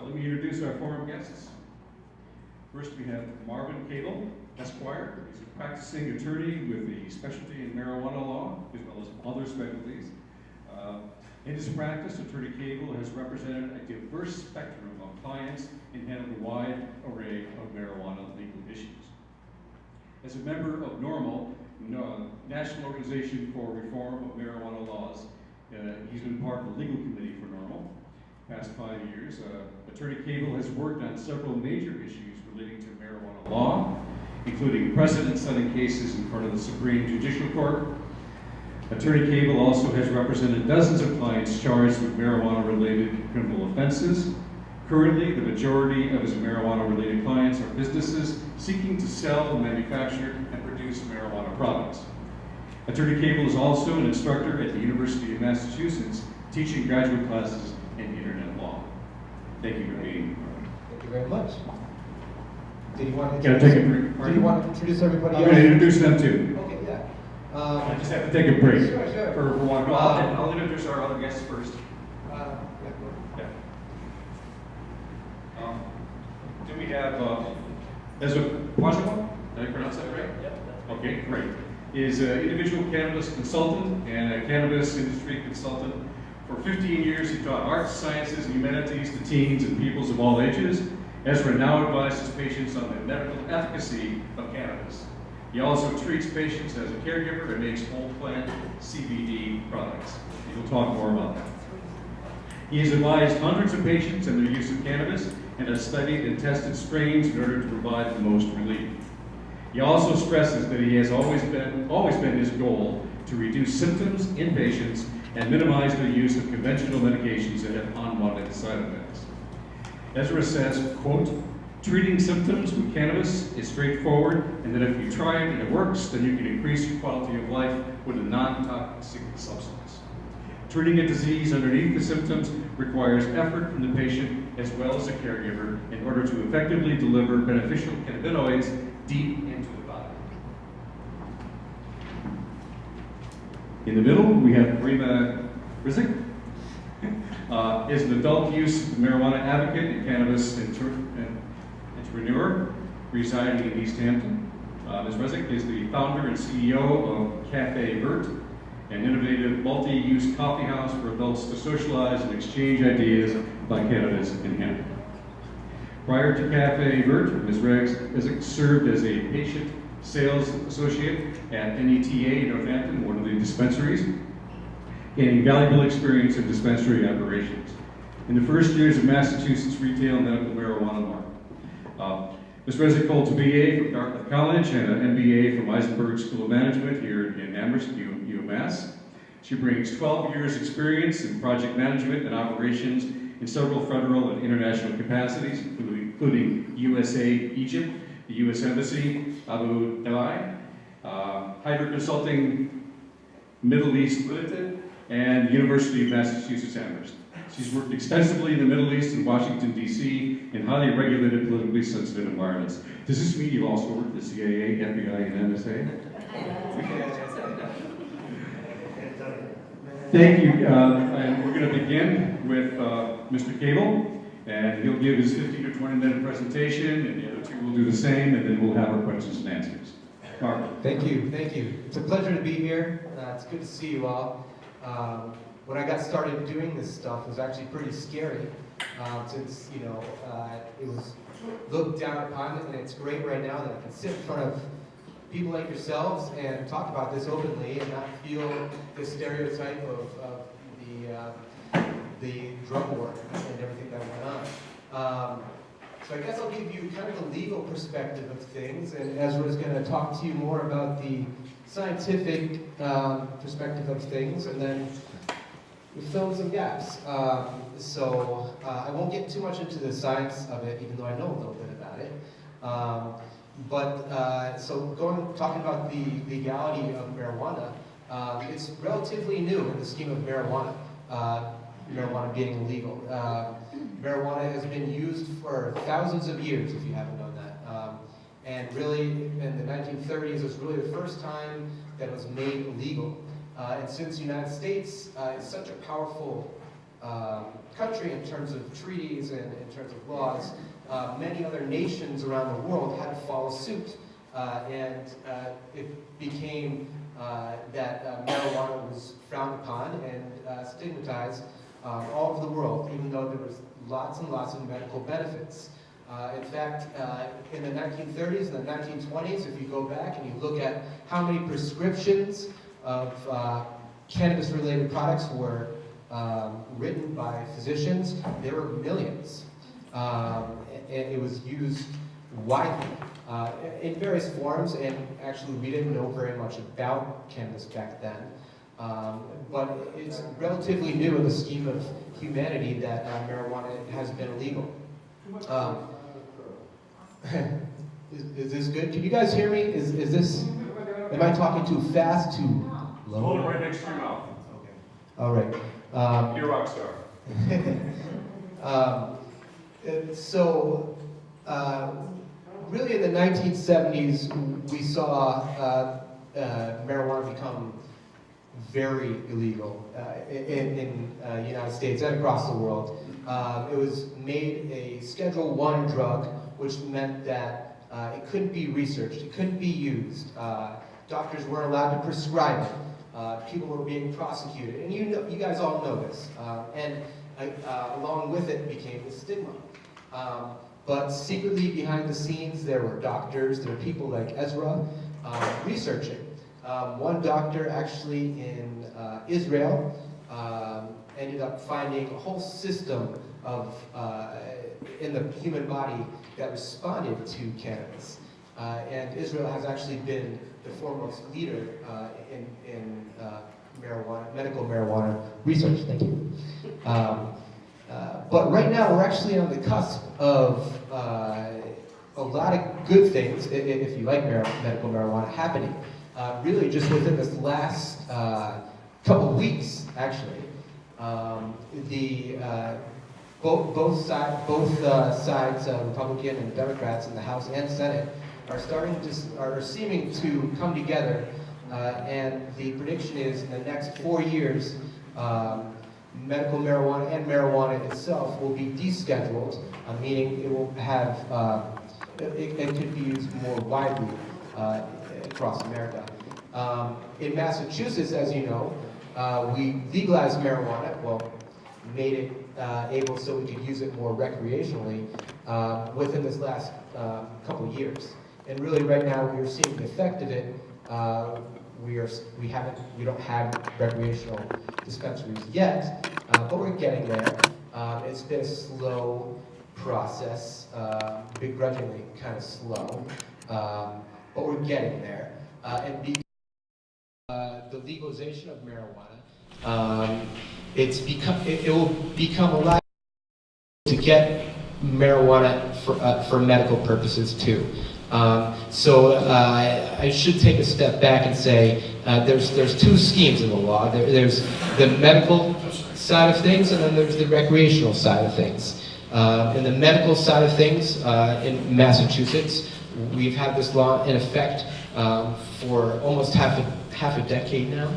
let me introduce our forum guests. First, we have Marvin Cable, Esquire. He's a practicing attorney with the specialty in marijuana law, as well as other specialties. In his practice, Attorney Cable has represented a diverse spectrum of clients and handled a wide array of marijuana legal issues. As a member of NORML, National Organization for Reform of Marijuana Laws, he's been part of the legal committee for NORML past 5 years. Attorney Cable has worked on several major issues relating to marijuana law, including precedent-setting cases in front of the Supreme Judicial Court. Attorney Cable also has represented dozens of clients charged with marijuana-related criminal offenses. Currently, the majority of his marijuana-related clients are businesses seeking to sell, manufacture, and produce marijuana products. Attorney Cable is also an instructor at the University of Massachusetts, teaching graduate classes in internet law. Thank you for being here. Thank you very much. Did you want to introduce everybody else? I'm going to introduce them too. Okay, yeah. I just have to take a break. Sure. For one. I'll introduce our other guests first. Yeah. Do we have Ezra Washington? Did I pronounce that right? Yep. Okay, great. Is an individual cannabis consultant and a cannabis industry consultant. For 15 years, he taught arts, sciences, and humanities to teens and pupils of all ages. Ezra now advises patients on the medical efficacy of cannabis. He also treats patients as a caregiver and makes whole plant CBD products. He'll talk more about that. He has advised hundreds of patients in their use of cannabis and has studied and tested strains in order to provide the most relief. He also stresses that he has always been his goal to reduce symptoms in patients and minimize the use of conventional medications that have unwanted side effects. Ezra says, quote, treating symptoms with cannabis is straightforward, and that if you try it and it works, then you can increase your quality of life with a non-toxic substance. Treating a disease underneath the symptoms requires effort from the patient as well as a caregiver in order to effectively deliver beneficial cannabinoids deep into the body. In the middle, we have Rima Rizik. Is an adult use marijuana advocate and cannabis entrepreneur residing in Easthampton. Ms. Rizik is the founder and CEO of Cafe Vert, an innovative multi-use coffee house for adults to socialize and exchange ideas about cannabis and hemp. Prior to Cafe Vert, Ms. Rizik served as a patient sales associate at NETA in Northampton, one of the dispensaries, gaining valuable experience in dispensary operations. In the first years of Massachusetts retail medical marijuana market. Ms. Rizik holds a BA from Dartmouth College and an MBA from Eisenberg School of Management here in Amherst, UMass. She brings 12 years experience in project management and operations in several federal and international capacities, including USA, Egypt, the U.S. Embassy, Abu Dhabi, Hydro Consulting, Middle East Limited, and the University of Massachusetts Amherst. She's worked extensively in the Middle East and Washington, D.C. in highly regulated, politically sensitive environments. Does this mean you've also worked at the CIA, FBI, and NSA? Thank you. And we're going to begin with Mr. Cable, and he'll give his 15 to 20-minute presentation, and the other two will do the same, and then we'll have our questions and answers. Mark. Thank you. It's a pleasure to be here. It's good to see you all. When I got started doing this stuff, it was actually pretty scary, since it was looked down upon, and it's great right now that I can sit in front of people like yourselves and talk about this openly and not feel the stereotype of the drug war and everything that went on. So I guess I'll give you kind of a legal perspective of things, and Ezra is going to talk to you more about the scientific perspective of things, and then we fill in some gaps. So I won't get too much into the science of it, even though I know a little bit about it. Talking about the legality of marijuana, it's relatively new in the scheme of marijuana, marijuana being illegal. Marijuana has been used for thousands of years, if you haven't known that. And really, in the 1930s, it was really the first time that it was made illegal. And since the United States is such a powerful country in terms of treaties and in terms of laws. Many other nations around the world had to follow suit, and it became that marijuana was frowned upon and stigmatized all over the world, even though there was lots and lots of medical benefits. In fact, in the 1930s and the 1920s, if you go back and you look at how many prescriptions of cannabis-related products were written by physicians, there were millions. And it was used widely in various forms, and actually we didn't know very much about cannabis back then. But it's relatively new in the scheme of humanity that marijuana has been illegal. Is this good? Can you guys hear me? Is this, am I talking too fast, too low? Hold it right next to your mouth. Okay. All right. You're a rock star. Really in the 1970s, we saw marijuana become very illegal in the United States and across the world. It was made a Schedule I drug, which meant that it couldn't be researched, it couldn't be used. Doctors weren't allowed to prescribe it. People were being prosecuted, and you guys all know this. Along with it became the stigma. But secretly behind the scenes, there were doctors, there were people like Ezra researching. One doctor actually in Israel ended up finding a whole system of in the human body that responded to cannabis. And Israel has actually been the foremost leader in marijuana, medical marijuana research. Thank you. But right now, we're actually on the cusp of a lot of good things, if you like medical marijuana, happening. Really, just within this last couple weeks, actually, both sides, Republican and Democrats in the House and Senate, are seeming to come together, and the prediction is in the next 4 years, medical marijuana and marijuana itself will be descheduled, meaning it will have it could be used more widely across America. In Massachusetts, as you know, we legalized marijuana, well, made it able so we could use it more recreationally within this last couple of years. And really right now we are seeing the effect of it. We don't have recreational dispensaries yet, but we're getting there. It's been a slow process, begrudgingly kind of slow, but we're getting there. And because the legalization of marijuana, it will become a lot to get marijuana for medical purposes too. So I should take a step back and say there's two schemes in the law. There's the medical side of things, and then there's the recreational side of things. In the medical side of things, in Massachusetts, we've had this law in effect for almost half a decade now,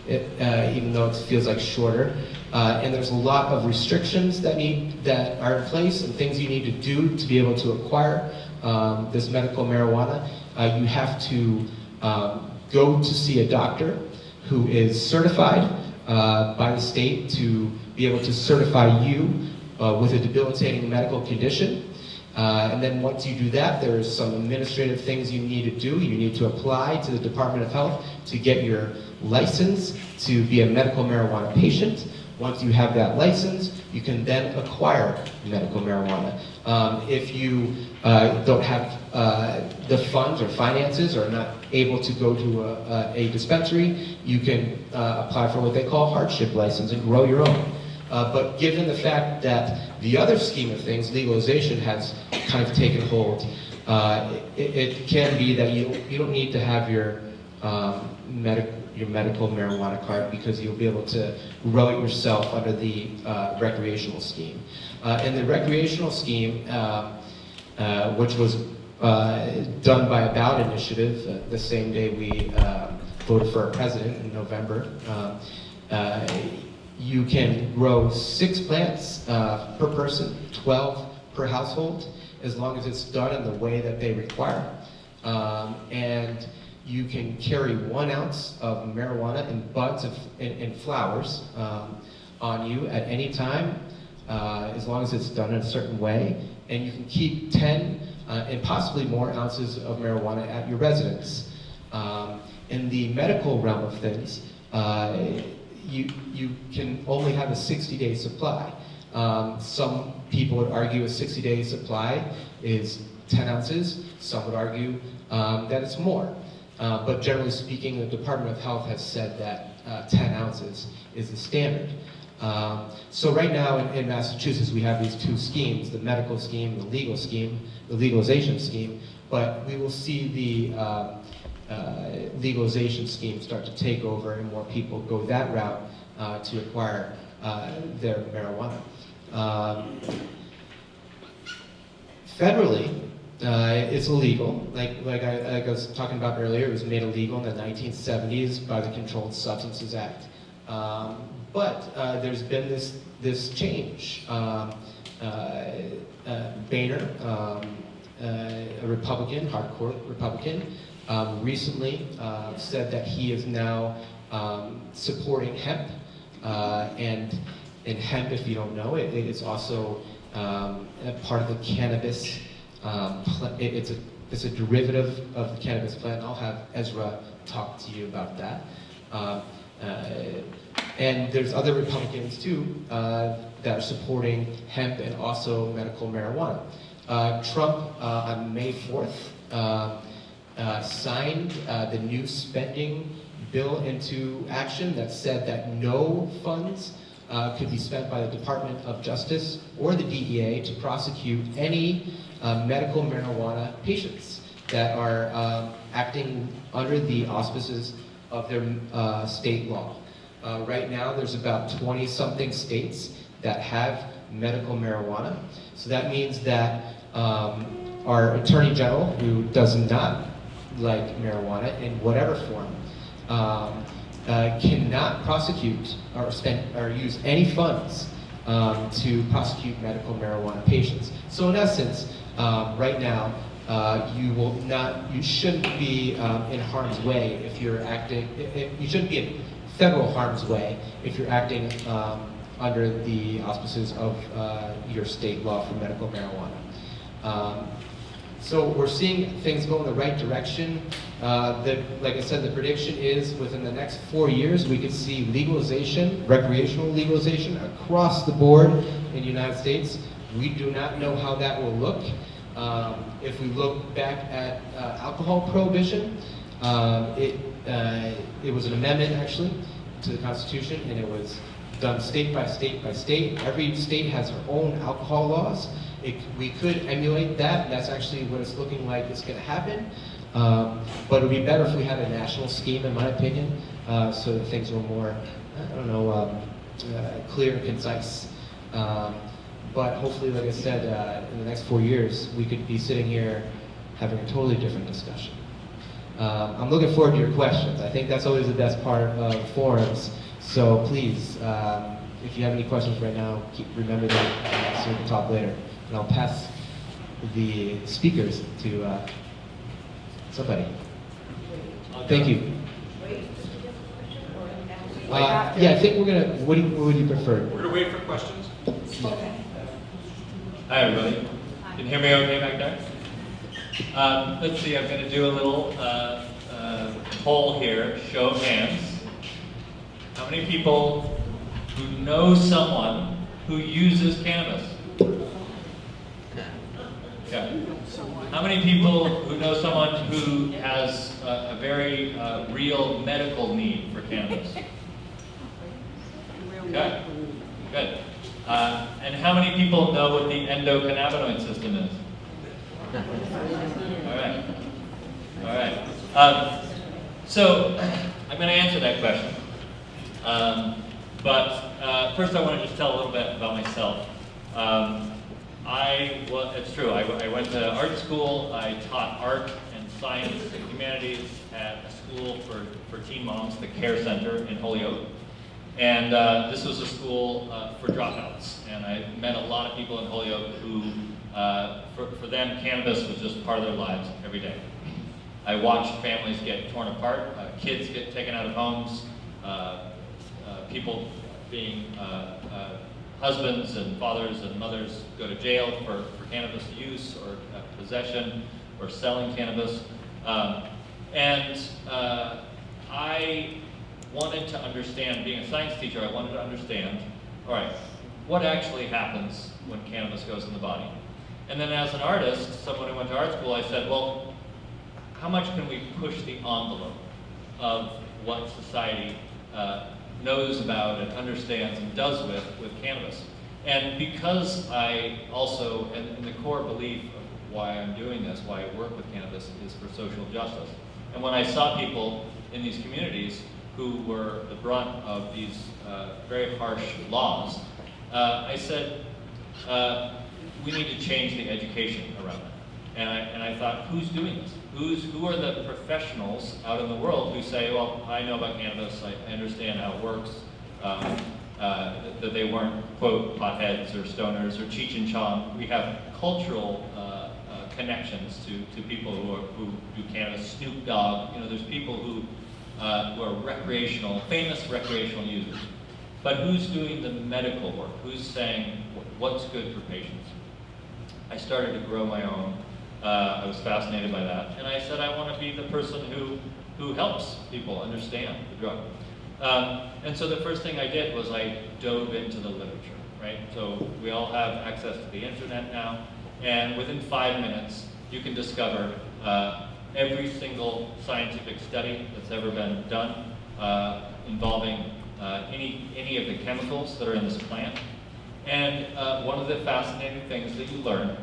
even though it feels like shorter. And there's a lot of restrictions that are in place and things you need to do to be able to acquire this medical marijuana. You have to go to see a doctor who is certified by the state to be able to certify you with a debilitating medical condition. And then once you do that, there's some administrative things you need to do. You need to apply to the Department of Health to get your license to be a medical marijuana patient. Once you have that license, you can then acquire medical marijuana. If you don't have the funds or finances or are not able to go to a dispensary, you can apply for what they call a hardship license and grow your own. But given the fact that the other scheme of things, legalization, has kind of taken hold, it can be that you don't need to have your medical marijuana card because you'll be able to grow it yourself under the recreational scheme. In the recreational scheme, which was done by a ballot initiative the same day we voted for our president in November, you can grow 6 plants per person, 12 per household, as long as it's done in the way that they require. And you can carry 1 ounce of marijuana in buds and flowers on you at any time, as long as it's done in a certain way. And you can keep 10 and possibly more ounces of marijuana at your residence. In the medical realm of things, you can only have a 60-day supply. Some people would argue a 60-day supply is 10 ounces. Some would argue that it's more. But generally speaking, the Department of Health has said that 10 ounces is the standard. So right now in Massachusetts, we have these 2 schemes, the medical scheme, the legal scheme, the legalization scheme, but we will see the legalization scheme start to take over and more people go that route to acquire their marijuana. Federally, it's illegal. Like I was talking about earlier, it was made illegal in the 1970s by the Controlled Substances Act. But there's been this change. Boehner, a Republican, hardcore Republican, recently said that he is now supporting hemp. And hemp, if you don't know, it's also a part of the cannabis. It's a derivative of the cannabis plant. I'll have Ezra talk to you about that. And there's other Republicans too that are supporting hemp and also medical marijuana. Trump on May 4th signed the new spending bill into action that said that no funds could be spent by the Department of Justice or the DEA to prosecute any medical marijuana patients that are acting under the auspices of their state law. Right now, there's about 20-something states that have medical marijuana. So that means that our Attorney General, who does not like marijuana in whatever form, cannot prosecute or use any funds to prosecute medical marijuana patients. So in essence, right now, you shouldn't be in harm's way if you're acting. You shouldn't be in federal harm's way if you're acting under the auspices of your state law for medical marijuana. So we're seeing things go in the right direction. Like I said, the prediction is within the next 4 years, we could see legalization, recreational legalization across the board in the United States. We do not know how that will look. If we look back at alcohol prohibition, it was an amendment actually to the Constitution, and it was done state by state by state. Every state has their own alcohol laws. We could emulate that, and that's actually what it's looking like it's going to happen. But it would be better if we had a national scheme, in my opinion, so that things were more, clear and concise. But hopefully, like I said, in the next 4 years, we could be sitting here having a totally different discussion. I'm looking forward to your questions. I think that's always the best part of forums. So please, if you have any questions right now, remember that so we can talk later. And I'll pass the speakers to somebody. Thank you. Yeah, I think we're gonna. What would you prefer? We're gonna wait for questions. Okay. Hi, everybody. Can you hear me okay back there? Let's see, I'm going to do a little poll here, show of hands. How many people who know someone who uses cannabis? Okay. How many people who know someone who has a very real medical need for cannabis? Okay, good. And how many people know what the endocannabinoid system is? All right. All right. So I'm going to answer that question. But first I want to just tell a little bit about myself. It's true, I went to art school. I taught art and science and humanities at a school for teen moms, the Care Center in Holyoke. And this was a school for dropouts. And I met a lot of people in Holyoke who, for them, cannabis was just part of their lives every day. I watched families get torn apart, kids get taken out of homes, people being husbands and fathers and mothers go to jail for cannabis use or possession or selling cannabis. I wanted to understand, being a science teacher, I wanted to understand, all right, what actually happens when cannabis goes in the body? And then as an artist, someone who went to art school, I said, well, how much can we push the envelope of what society knows about and understands and does with cannabis? And because I also, and the core belief of why I'm doing this, why I work with cannabis, is for social justice. And when I saw people in these communities who were the brunt of these very harsh laws, I said, we need to change the education around that. And I thought, who's doing this? Who are the professionals out in the world who say, well, I know about cannabis, I understand how it works, that they weren't, quote, potheads or stoners or Cheech and Chong. We have cultural connections to people who do cannabis. Snoop Dogg, there's people who are famous recreational users. But who's doing the medical work? Who's saying what's good for patients? I started to grow my own. I was fascinated by that. And I said, I want to be the person who helps people understand the drug. And so the first thing I did was I dove into the literature, right? So we all have access to the internet now. And within 5 minutes, you can discover every single scientific study that's ever been done involving any of the chemicals that are in this plant. And one of the fascinating things that you learn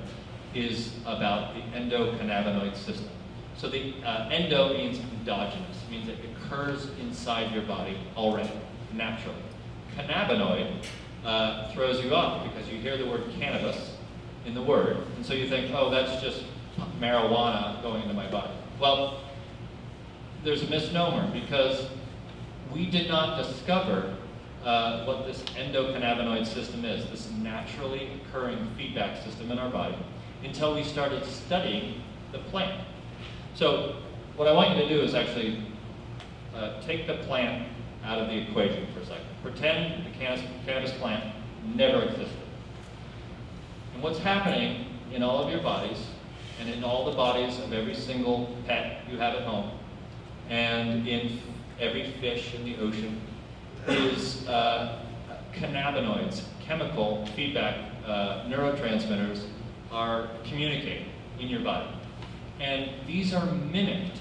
is about the endocannabinoid system. So the endo means endogenous, means it occurs inside your body already, naturally. Cannabinoid throws you off because you hear the word cannabis in the word, and so you think, oh, that's just marijuana going into my body. Well, there's a misnomer because we did not discover what this endocannabinoid system is, this naturally occurring feedback system in our body, until we started studying the plant. So what I want you to do is actually take the plant out of the equation for a second. Pretend the cannabis plant never existed. And what's happening in all of your bodies, and in all the bodies of every single pet you have at home, and in every fish in the ocean, is cannabinoids, chemical feedback neurotransmitters are communicating in your body. And these are mimicked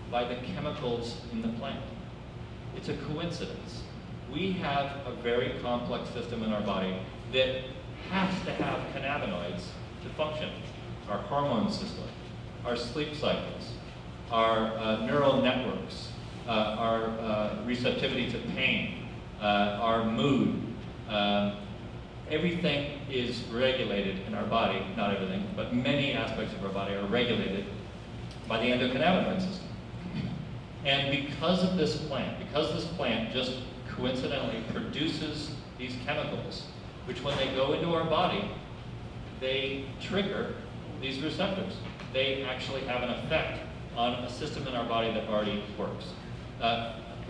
by the chemicals in the plant. It's a coincidence. We have a very complex system in our body that has to have cannabinoids to function. Our hormone system, our sleep cycles, our neural networks, our receptivity to pain, our mood. Everything is regulated in our body, not everything, but many aspects of our body are regulated by the endocannabinoid system. And because of this plant, because this plant just coincidentally produces these chemicals, which when they go into our body, they trigger these receptors. They actually have an effect on a system in our body that already works.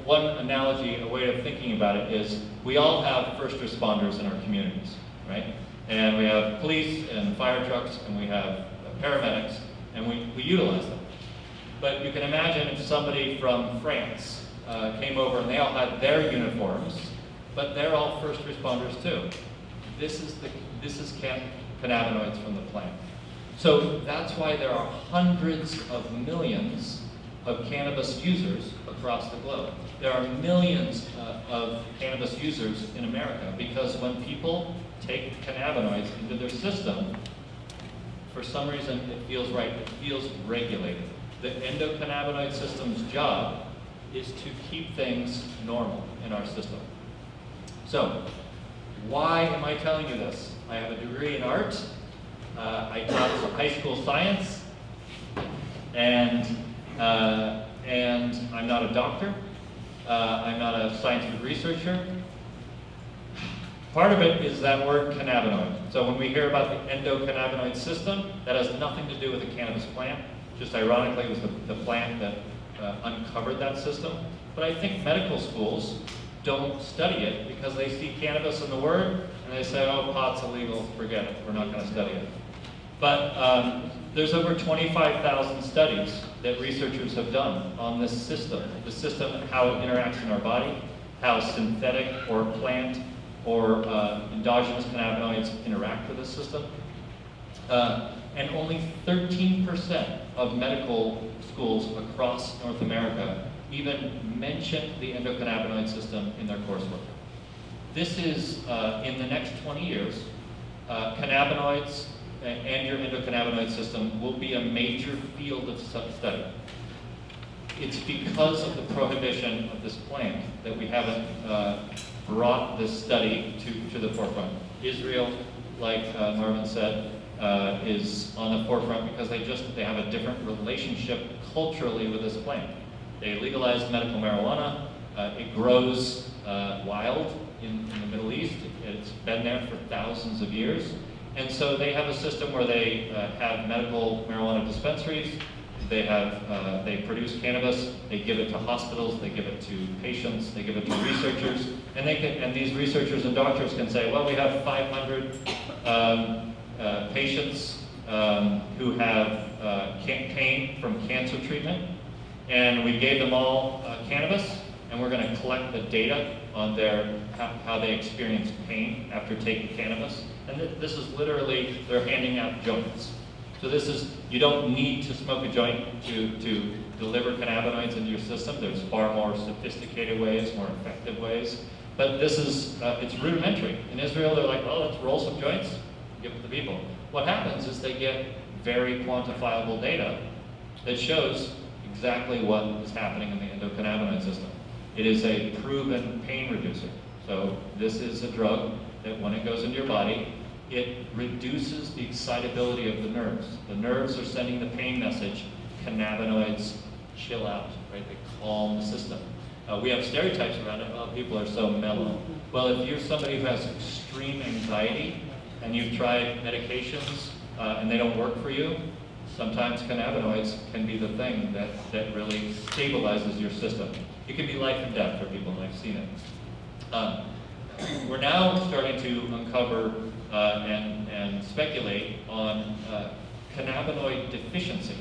One analogy, a way of thinking about it is, we all have first responders in our communities, right? And we have police and fire trucks, and we have paramedics, and we utilize them. But you can imagine if somebody from France came over and they all had their uniforms, but they're all first responders too. This is cannabinoids from the plant. So that's why there are hundreds of millions of cannabis users across the globe. There are millions of cannabis users in America, because when people take cannabinoids into their system, for some reason it feels right, it feels regulated. The endocannabinoid system's job is to keep things normal in our system. So, why am I telling you this? I have a degree in art, I taught high school science, and I'm not a doctor. I'm not a scientific researcher. Part of it is that word cannabinoid. So when we hear about the endocannabinoid system, that has nothing to do with the cannabis plant. Just ironically, it was the plant that uncovered that system. But I think medical schools don't study it because they see cannabis in the word and they say, oh, pot's illegal, forget it, we're not going to study it. But there's over 25,000 studies that researchers have done on this system, how it interacts in our body, how synthetic or plant or endogenous cannabinoids interact with this system. And only 13% of medical schools across North America even mention the endocannabinoid system in their coursework. This is, in the next 20 years, cannabinoids and your endocannabinoid system will be a major field of study. It's because of the prohibition of this plant that we haven't brought this study to the forefront. Israel, like Norman said, is on the forefront because they have a different relationship culturally with this plant. They legalized medical marijuana. It grows wild in the Middle East. It's been there for thousands of years. And so they have a system where they have medical marijuana dispensaries. They produce cannabis. They give it to hospitals. They give it to patients. They give it to researchers. And these researchers and doctors can say, well, we have 500 patients who have pain from cancer treatment, and we gave them all cannabis, and we're going to collect the data on how they experience pain after taking cannabis. And this is literally, they're handing out joints. So you don't need to smoke a joint to deliver cannabinoids into your system. There's far more sophisticated ways, more effective ways. But it's rudimentary. In Israel, they're like, oh, let's roll some joints, give it to people. What happens is they get very quantifiable data that shows exactly what is happening in the endocannabinoid system. It is a proven pain reducer. So this is a drug that when it goes into your body, it reduces the excitability of the nerves. The nerves are sending the pain message, cannabinoids chill out, right? They calm the system. We have stereotypes around it, oh, people are so mellow. Well, if you're somebody who has extreme anxiety and you've tried medications and they don't work for you, sometimes cannabinoids can be the thing that really stabilizes your system. It can be life and death for people, and I've seen it. We're now starting to uncover and speculate on cannabinoid deficiency.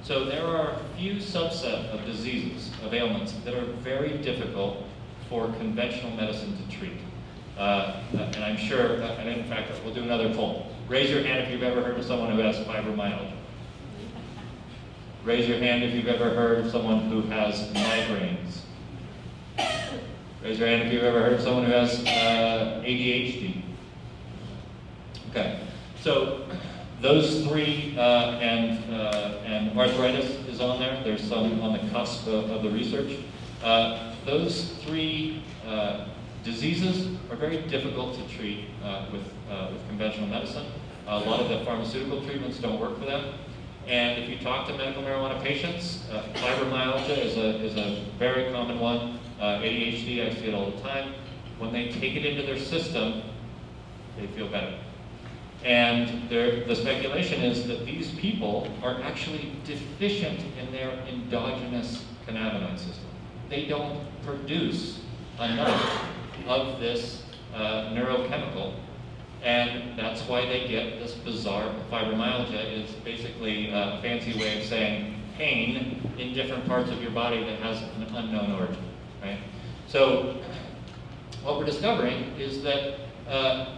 So there are a few subset of diseases, of ailments, that are very difficult for conventional medicine to treat. And I'm sure, and in fact, we'll do another poll. Raise your hand if you've ever heard of someone who has fibromyalgia. Raise your hand if you've ever heard of someone who has migraines. Raise your hand if you've ever heard of someone who has ADHD. Okay, so those three, and arthritis is on there. There's some on the cusp of the research. Those three diseases are very difficult to treat with conventional medicine. A lot of the pharmaceutical treatments don't work for them. And if you talk to medical marijuana patients, fibromyalgia is a very common one. ADHD, I see it all the time. When they take it into their system, they feel better. And the speculation is that these people are actually deficient in their endogenous cannabinoid system. They don't produce enough of this neurochemical, and that's why they get this bizarre fibromyalgia. It's basically a fancy way of saying pain in different parts of your body that has an unknown origin, right? So what we're discovering is that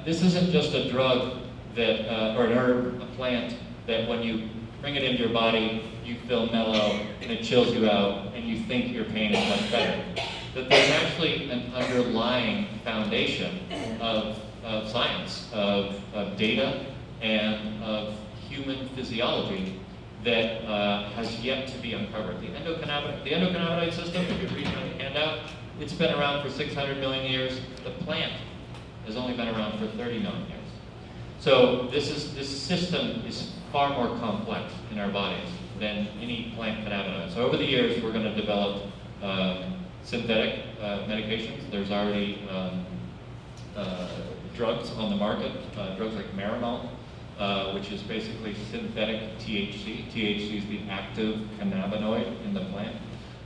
this isn't just a drug that, or an herb, a plant, that when you bring it into your body, you feel mellow and it chills you out and you think your pain is much better. That there's actually an underlying foundation of science, of data, and of human physiology that has yet to be uncovered. The endocannabinoid system, if you're reading on the handout, it's been around for 600 million years. The plant has only been around for 30 million years. So this system is far more complex in our bodies than any plant cannabinoid. So over the years, we're going to develop synthetic medications. There's already drugs on the market, drugs like Medicinal, which is basically synthetic THC. THC is the active cannabinoid in the plant.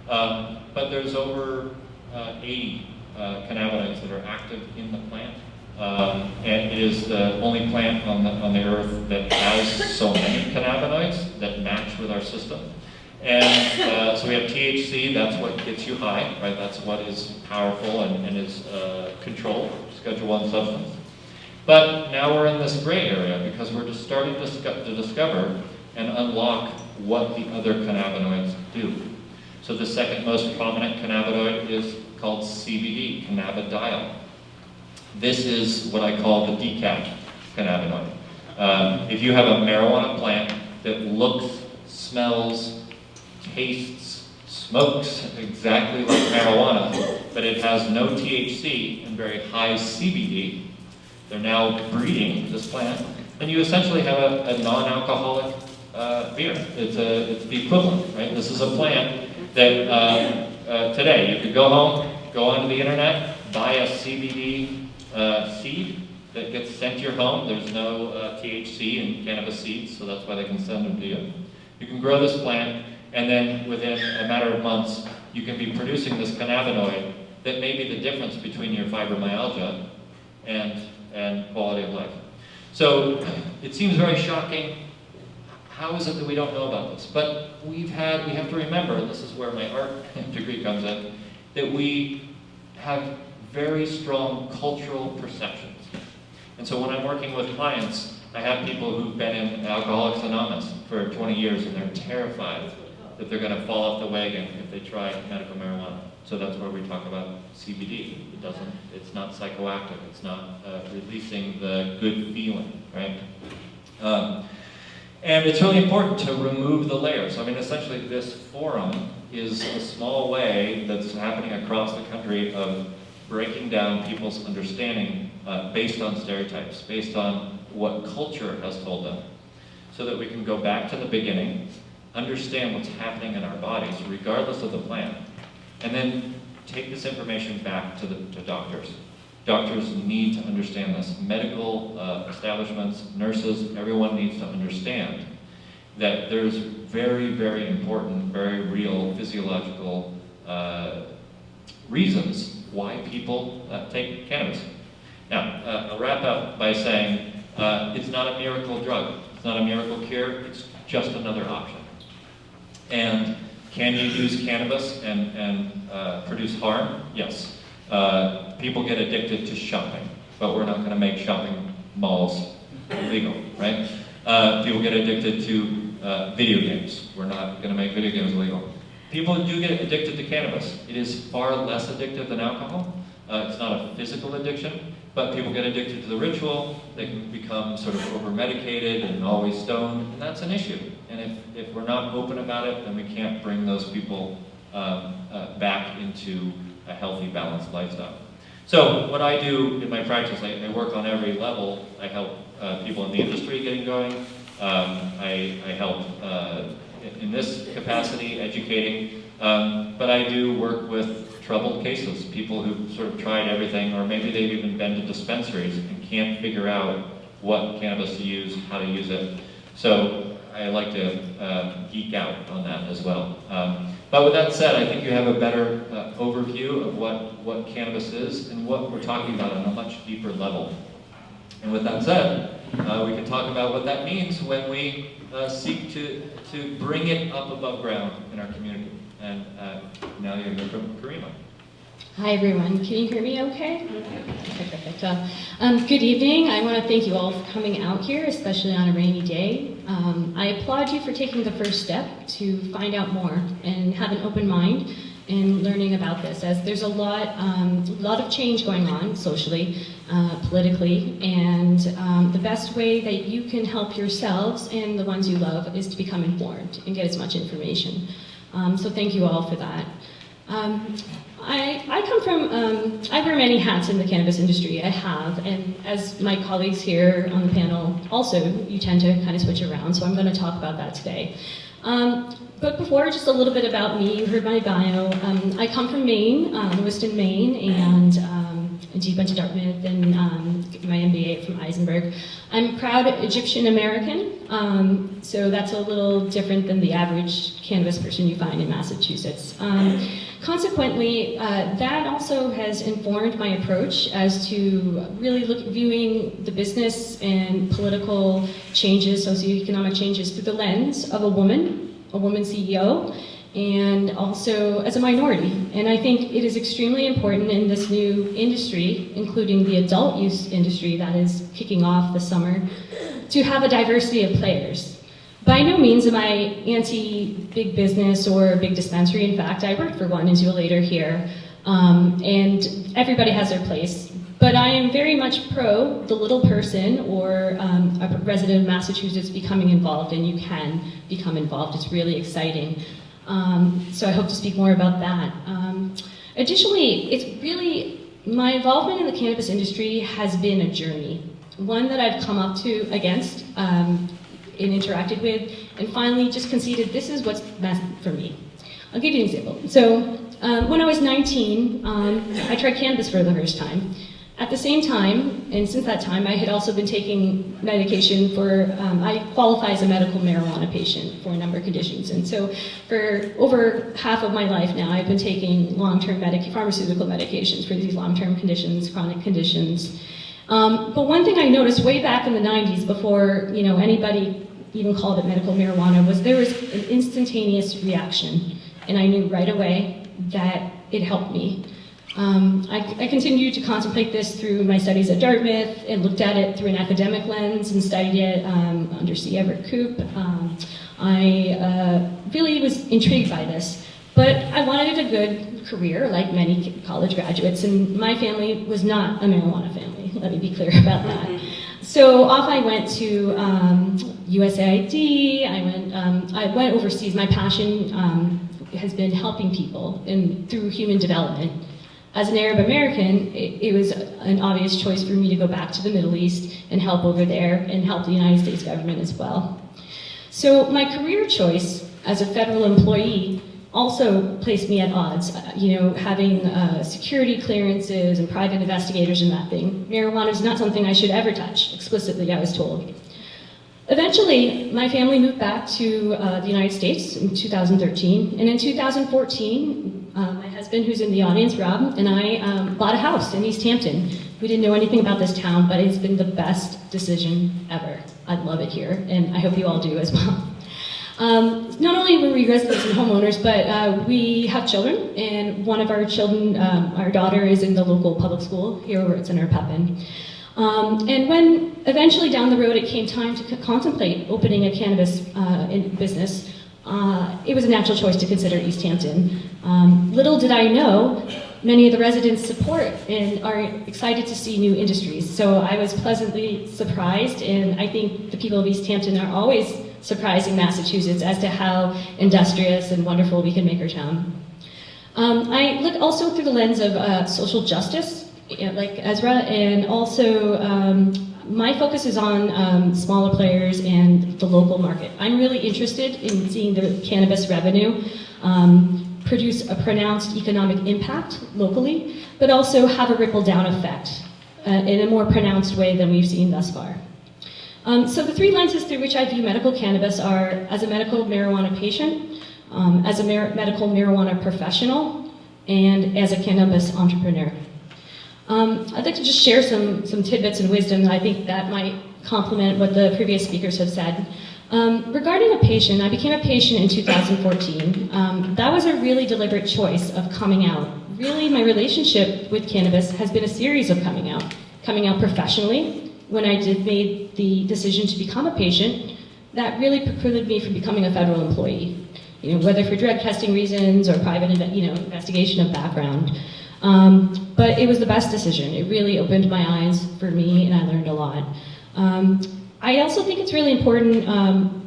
But there's over 80 cannabinoids that are active in the plant. And it is the only plant on the earth that has so many cannabinoids that match with our system. And so we have THC, that's what gets you high, right? That's what is powerful and is controlled, Schedule 1 substance. But now we're in this gray area because we're just starting to discover and unlock what the other cannabinoids do. So the second most prominent cannabinoid is called CBD, cannabidiol. This is what I call the decaf cannabinoid. If you have a marijuana plant that looks, smells, tastes, smokes exactly like marijuana, but it has no THC and very high CBD, they're now breeding this plant, then you essentially have a non-alcoholic beer. It's the equivalent, right? This is a plant that today you could go home, go onto the internet, buy a CBD seed that gets sent to your home. There's no THC in cannabis seeds, so that's why they can send them to you. You can grow this plant, and then within a matter of months, you can be producing this cannabinoid that may be the difference between your fibromyalgia and quality of life. So it seems very shocking. How is it that we don't know about this? But we have to remember, and this is where my art degree comes in, that we have very strong cultural perceptions. And so when I'm working with clients, I have people who've been in Alcoholics Anonymous for 20 years and they're terrified that they're going to fall off the wagon if they try medical marijuana. So that's where we talk about CBD. It's not psychoactive. It's not releasing the good feeling, right? And it's really important to remove the layers. I mean, essentially this forum is a small way that's happening across the country of breaking down people's understanding based on stereotypes, based on what culture has told them, so that we can go back to the beginning, understand what's happening in our bodies, regardless of the plant, and then take this information back to doctors. Doctors need to understand this. Medical establishments, nurses, everyone needs to understand that there's very, very important, very real physiological reasons why people take cannabis. Now, I'll wrap up by saying it's not a miracle drug. It's not a miracle cure. It's just another option. And can you use cannabis and produce harm? Yes. People get addicted to shopping, but we're not going to make shopping malls illegal, right? People get addicted to video games. We're not going to make video games illegal. People do get addicted to cannabis. It is far less addictive than alcohol. It's not a physical addiction, but people get addicted to the ritual. They can become sort of over-medicated and always stoned, and that's an issue. And if we're not open about it, then we can't bring those people back into a healthy, balanced lifestyle. So what I do in my practice, I work on every level. I help people in the industry getting going. I help in this capacity, educating, but I do work with troubled cases, people who've sort of tried everything, or maybe they've even been to dispensaries and can't figure out what cannabis to use, how to use it. So I like to geek out on that as well. But with that said, I think you have a better overview of what cannabis is and what we're talking about on a much deeper level. And with that said, we can talk about what that means when we seek to bring it up above ground in our community. And now you're here from Karima. Hi everyone, can you hear me okay? Okay, perfect. Good evening. I want to thank you all for coming out here, especially on a rainy day. I applaud you for taking the first step to find out more and have an open mind in learning about this, as there's a lot of change going on socially, politically, and the best way that you can help yourselves and the ones you love is to become informed and get as much information. So thank you all for that. I come from, I wear many hats in the cannabis industry, I have, and as my colleagues here on the panel also, you tend to kind of switch around, so I'm going to talk about that today. But before, just a little bit about me. You heard my bio. I come from Maine, Lewiston, Maine, and a deep into Dartmouth, and my MBA from Eisenberg. I'm proud Egyptian American, so that's a little different than the average cannabis person you find in Massachusetts. Consequently, that also has informed my approach as to really viewing the business and political changes, socioeconomic changes through the lens of a woman CEO, and also as a minority. And I think it is extremely important in this new industry, including the adult use industry that is kicking off this summer, to have a diversity of players. By no means am I anti-big business or big dispensary. In fact, I worked for one, as you'll later hear, and everybody has their place. But I am very much pro the little person or a resident of Massachusetts becoming involved, and you can become involved. It's really exciting. So I hope to speak more about that. Additionally, it's really, my involvement in the cannabis industry has been a journey, one that I've come up to against and interacted with, and finally just conceded this is what's best for me. I'll give you an example. So when I was 19, I tried cannabis for the first time. At the same time, and since that time, I had also been taking medication for, I qualify as a medical marijuana patient for a number of conditions. And so for over half of my life now, I've been taking long-term pharmaceutical medications for these long-term conditions, chronic conditions. But one thing I noticed way back in the 90s, before anybody even called it medical marijuana, was there was an instantaneous reaction. And I knew right away that it helped me. I continued to contemplate this through my studies at Dartmouth and looked at it through an academic lens and studied it under C. Everett Koop. I really was intrigued by this, but I wanted a good career like many college graduates, and my family was not a marijuana family, let me be clear about that. So off I went to USAID, I went overseas. My passion has been helping people through human development. As an Arab American, it was an obvious choice for me to go back to the Middle East and help over there and help the United States government as well. So my career choice as a federal employee also placed me at odds. Having security clearances and private investigators and that thing. Marijuana is not something I should ever touch, explicitly I was told. Eventually, my family moved back to the United States in 2013, and in 2014, my husband, who's in the audience, Rob, and I bought a house in Easthampton. We didn't know anything about this town, but it's been the best decision ever. I love it here, and I hope you all do as well. Not only were we residents and homeowners, but we have children, and one of our children, our daughter, is in the local public school here where it's in our Pepin. And when eventually down the road it came time to contemplate opening a cannabis business, it was a natural choice to consider Easthampton. Little did I know, many of the residents support and are excited to see new industries. So I was pleasantly surprised, and I think the people of Easthampton are always surprising Massachusetts as to how industrious and wonderful we can make our town. I look also through the lens of social justice, like Ezra, and also my focus is on smaller players and the local market. I'm really interested in seeing the cannabis revenue produce a pronounced economic impact locally, but also have a ripple down effect in a more pronounced way than we've seen thus far. So the three lenses through which I view medical cannabis are as a medical marijuana patient, as a medical marijuana professional, and as a cannabis entrepreneur. I'd like to just share some tidbits and wisdom that I think that might complement what the previous speakers have said. Regarding a patient, I became a patient in 2014. That was a really deliberate choice of coming out. Really, my relationship with cannabis has been a series of coming out professionally. When I made the decision to become a patient, that really precluded me from becoming a federal employee. Whether for drug testing reasons or private, investigation of background. But it was the best decision. It really opened my eyes for me, and I learned a lot. I also think it's really important,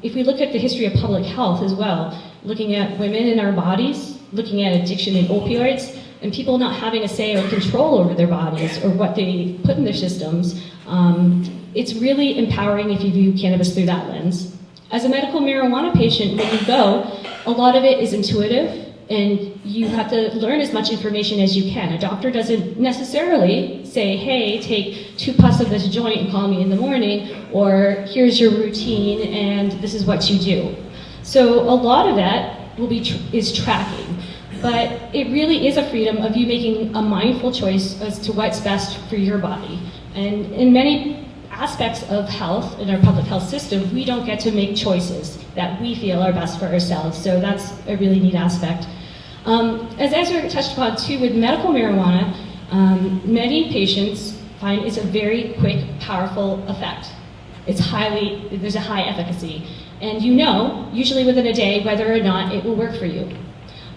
if we look at the history of public health as well, looking at women in our bodies, looking at addiction and opioids, and people not having a say or control over their bodies or what they put in their systems, it's really empowering if you view cannabis through that lens. As a medical marijuana patient, when you go, a lot of it is intuitive, and you have to learn as much information as you can. A doctor doesn't necessarily say, hey, take 2 puffs of this joint and call me in the morning, or here's your routine and this is what you do. So a lot of that is tracking, but it really is a freedom of you making a mindful choice as to what's best for your body. And in many aspects of health in our public health system, we don't get to make choices that we feel are best for ourselves. So that's a really neat aspect. As Ezra touched upon too, with medical marijuana, many patients find it's a very quick, powerful effect. There's a high efficacy. And you know, usually within a day, whether or not it will work for you.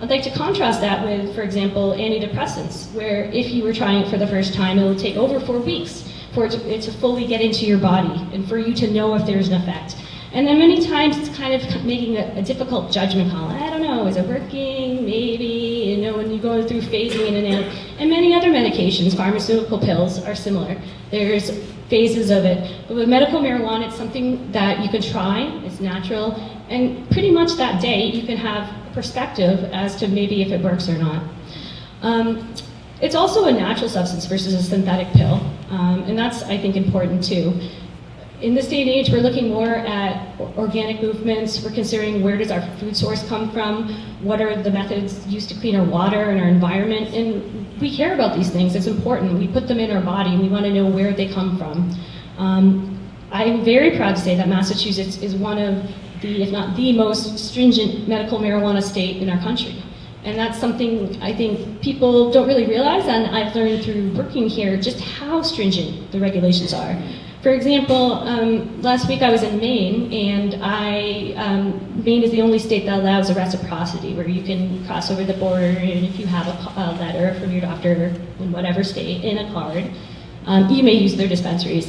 I'd like to contrast that with, for example, antidepressants, where if you were trying it for the first time, it will take over 4 weeks for it to fully get into your body and for you to know if there's an effect. And then many times it's kind of making a difficult judgment call. I don't know, is it working? Maybe, you know, when you go through phasing in and out. And many other medications, pharmaceutical pills, are similar. There's phases of it. But with medical marijuana, it's something that you can try, it's natural, and pretty much that day you can have perspective as to maybe if it works or not. It's also a natural substance versus a synthetic pill, and that's, I think, important too. In this day and age, we're looking more at organic movements. We're considering where does our food source come from, what are the methods used to clean our water and our environment, and we care about these things. It's important. We put them in our body, and we want to know where they come from. I'm very proud to say that Massachusetts is one of the, if not the most stringent medical marijuana state in our country. And that's something I think people don't really realize, and I've learned through working here just how stringent the regulations are. For example, last week I was in Maine, and Maine is the only state that allows a reciprocity, where you can cross over the border, and if you have a letter from your doctor in whatever state, in a card, you may use their dispensaries.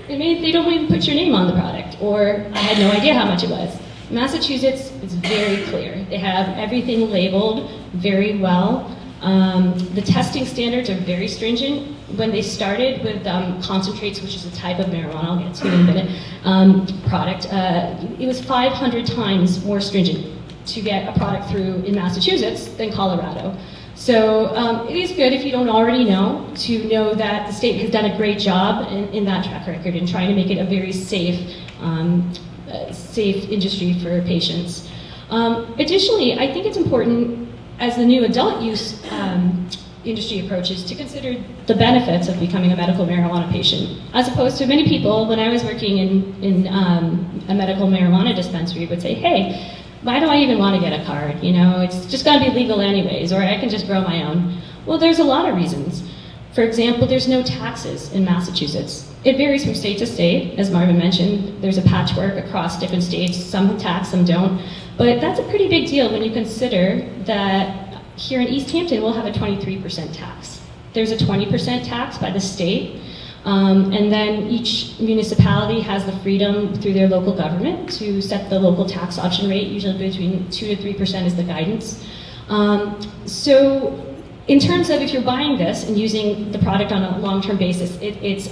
In Maine, they don't even put your name on the product, or I had no idea how much it was. Massachusetts is very clear. They have everything labeled very well. The testing standards are very stringent. When they started with concentrates, which is a type of marijuana, I'll get to in a minute, product, it was 500 times more stringent to get a product through in Massachusetts than Colorado. So it is good, if you don't already know, to know that the state has done a great job in that track record in trying to make it a very safe industry for patients. Additionally, I think it's important, as the new adult use industry approaches, to consider the benefits of becoming a medical marijuana patient. As opposed to many people, when I was working in a medical marijuana dispensary, would say, hey, why do I even want to get a card? You know, it's just got to be legal anyways, or I can just grow my own. Well, there's a lot of reasons. For example, there's no taxes in Massachusetts. It varies from state to state. As Marvin mentioned, there's a patchwork across different states. Some tax, some don't. But that's a pretty big deal when you consider that here in Easthampton, we'll have a 23% tax. There's a 20% tax by the state, and then each municipality has the freedom through their local government to set the local tax option rate, usually between 2 to 3% is the guidance. So in terms of if you're buying this and using the product on a long-term basis, it's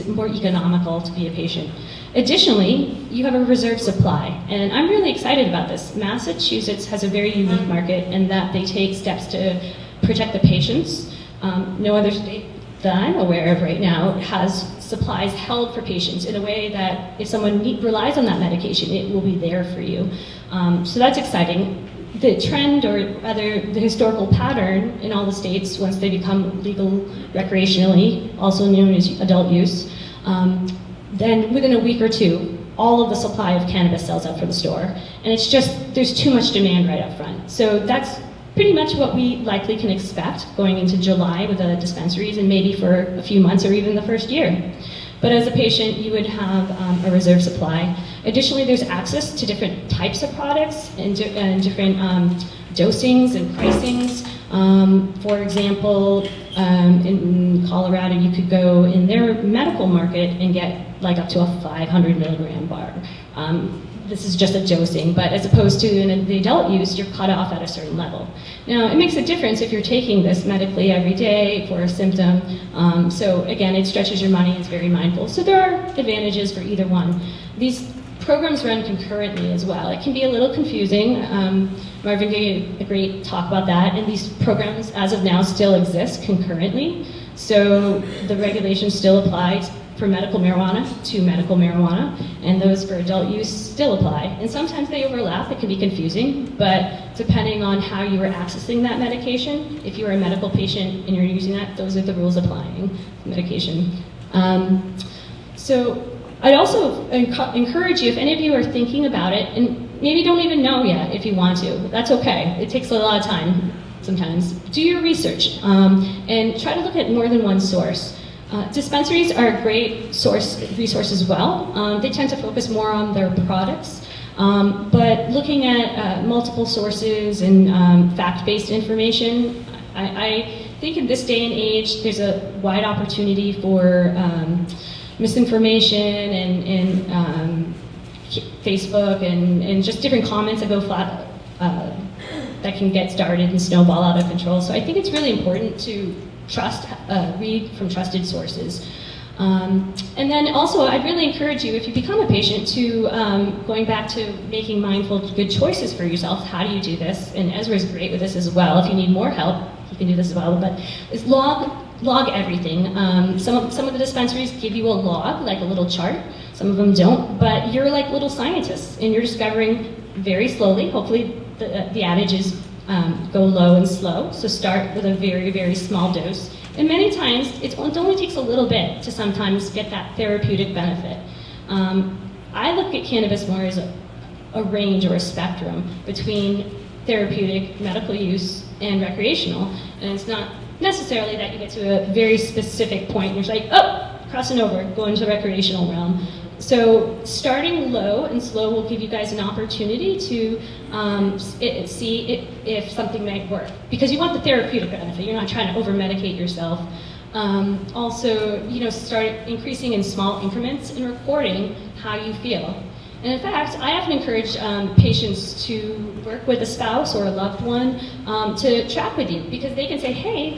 more economical to be a patient. Additionally, you have a reserve supply, and I'm really excited about this. Massachusetts has a very unique market in that they take steps to protect the patients. No other state that I'm aware of right now has supplies held for patients in a way that if someone relies on that medication, it will be there for you. So that's exciting. The trend, or rather the historical pattern in all the states once they become legal recreationally, also known as adult use, then within a week or two, all of the supply of cannabis sells out for the store. And it's just, there's too much demand right up front. So that's pretty much what we likely can expect going into July with the dispensaries, and maybe for a few months or even the first year. But as a patient, you would have a reserve supply. Additionally, there's access to different types of products and different dosings and pricings. For example, in Colorado, you could go in their medical market and get like up to a 500 milligram bar. This is just a dosing, but as opposed to in the adult use, you're cut off at a certain level. Now, it makes a difference if you're taking this medically every day for a symptom. So again, it stretches your money, it's very mindful. So there are advantages for either one. These programs run concurrently as well. It can be a little confusing. Marvin gave a great talk about that, and these programs, as of now, still exist concurrently. So the regulations still apply for medical marijuana to medical marijuana, and those for adult use still apply. And sometimes they overlap, it can be confusing, but depending on how you are accessing that medication, if you are a medical patient and you're using that, those are the rules applying to medication. So I'd also encourage you, if any of you are thinking about it, and maybe don't even know yet if you want to, that's okay. It takes a lot of time sometimes. Do your research and try to look at more than one source. Dispensaries are a great resource as well. They tend to focus more on their products, but looking at multiple sources and fact-based information, I think in this day and age, there's a wide opportunity for misinformation and Facebook and just different comments that go flat, that can get started and snowball out of control. So I think it's really important to read from trusted sources. And then also, I'd really encourage you, if you become a patient, to going back to making mindful, good choices for yourself. How do you do this? And Ezra is great with this as well. If you need more help, you can do this as well. But it's log everything. Some of the dispensaries give you a log, like a little chart. Some of them don't. But you're like little scientists, and you're discovering very slowly. Hopefully, the adage is go low and slow. So start with a very, very small dose. And many times, it only takes a little bit to sometimes get that therapeutic benefit. I look at cannabis more as a range or a spectrum between therapeutic, medical use, and recreational. And it's not necessarily that you get to a very specific point and you're like, oh, crossing over, go into the recreational realm. So starting low and slow will give you guys an opportunity to see if something might work. Because you want the therapeutic benefit, you're not trying to over-medicate yourself. Also, start increasing in small increments and recording how you feel. And in fact, I often encourage patients to work with a spouse or a loved one to track with you, because they can say, hey,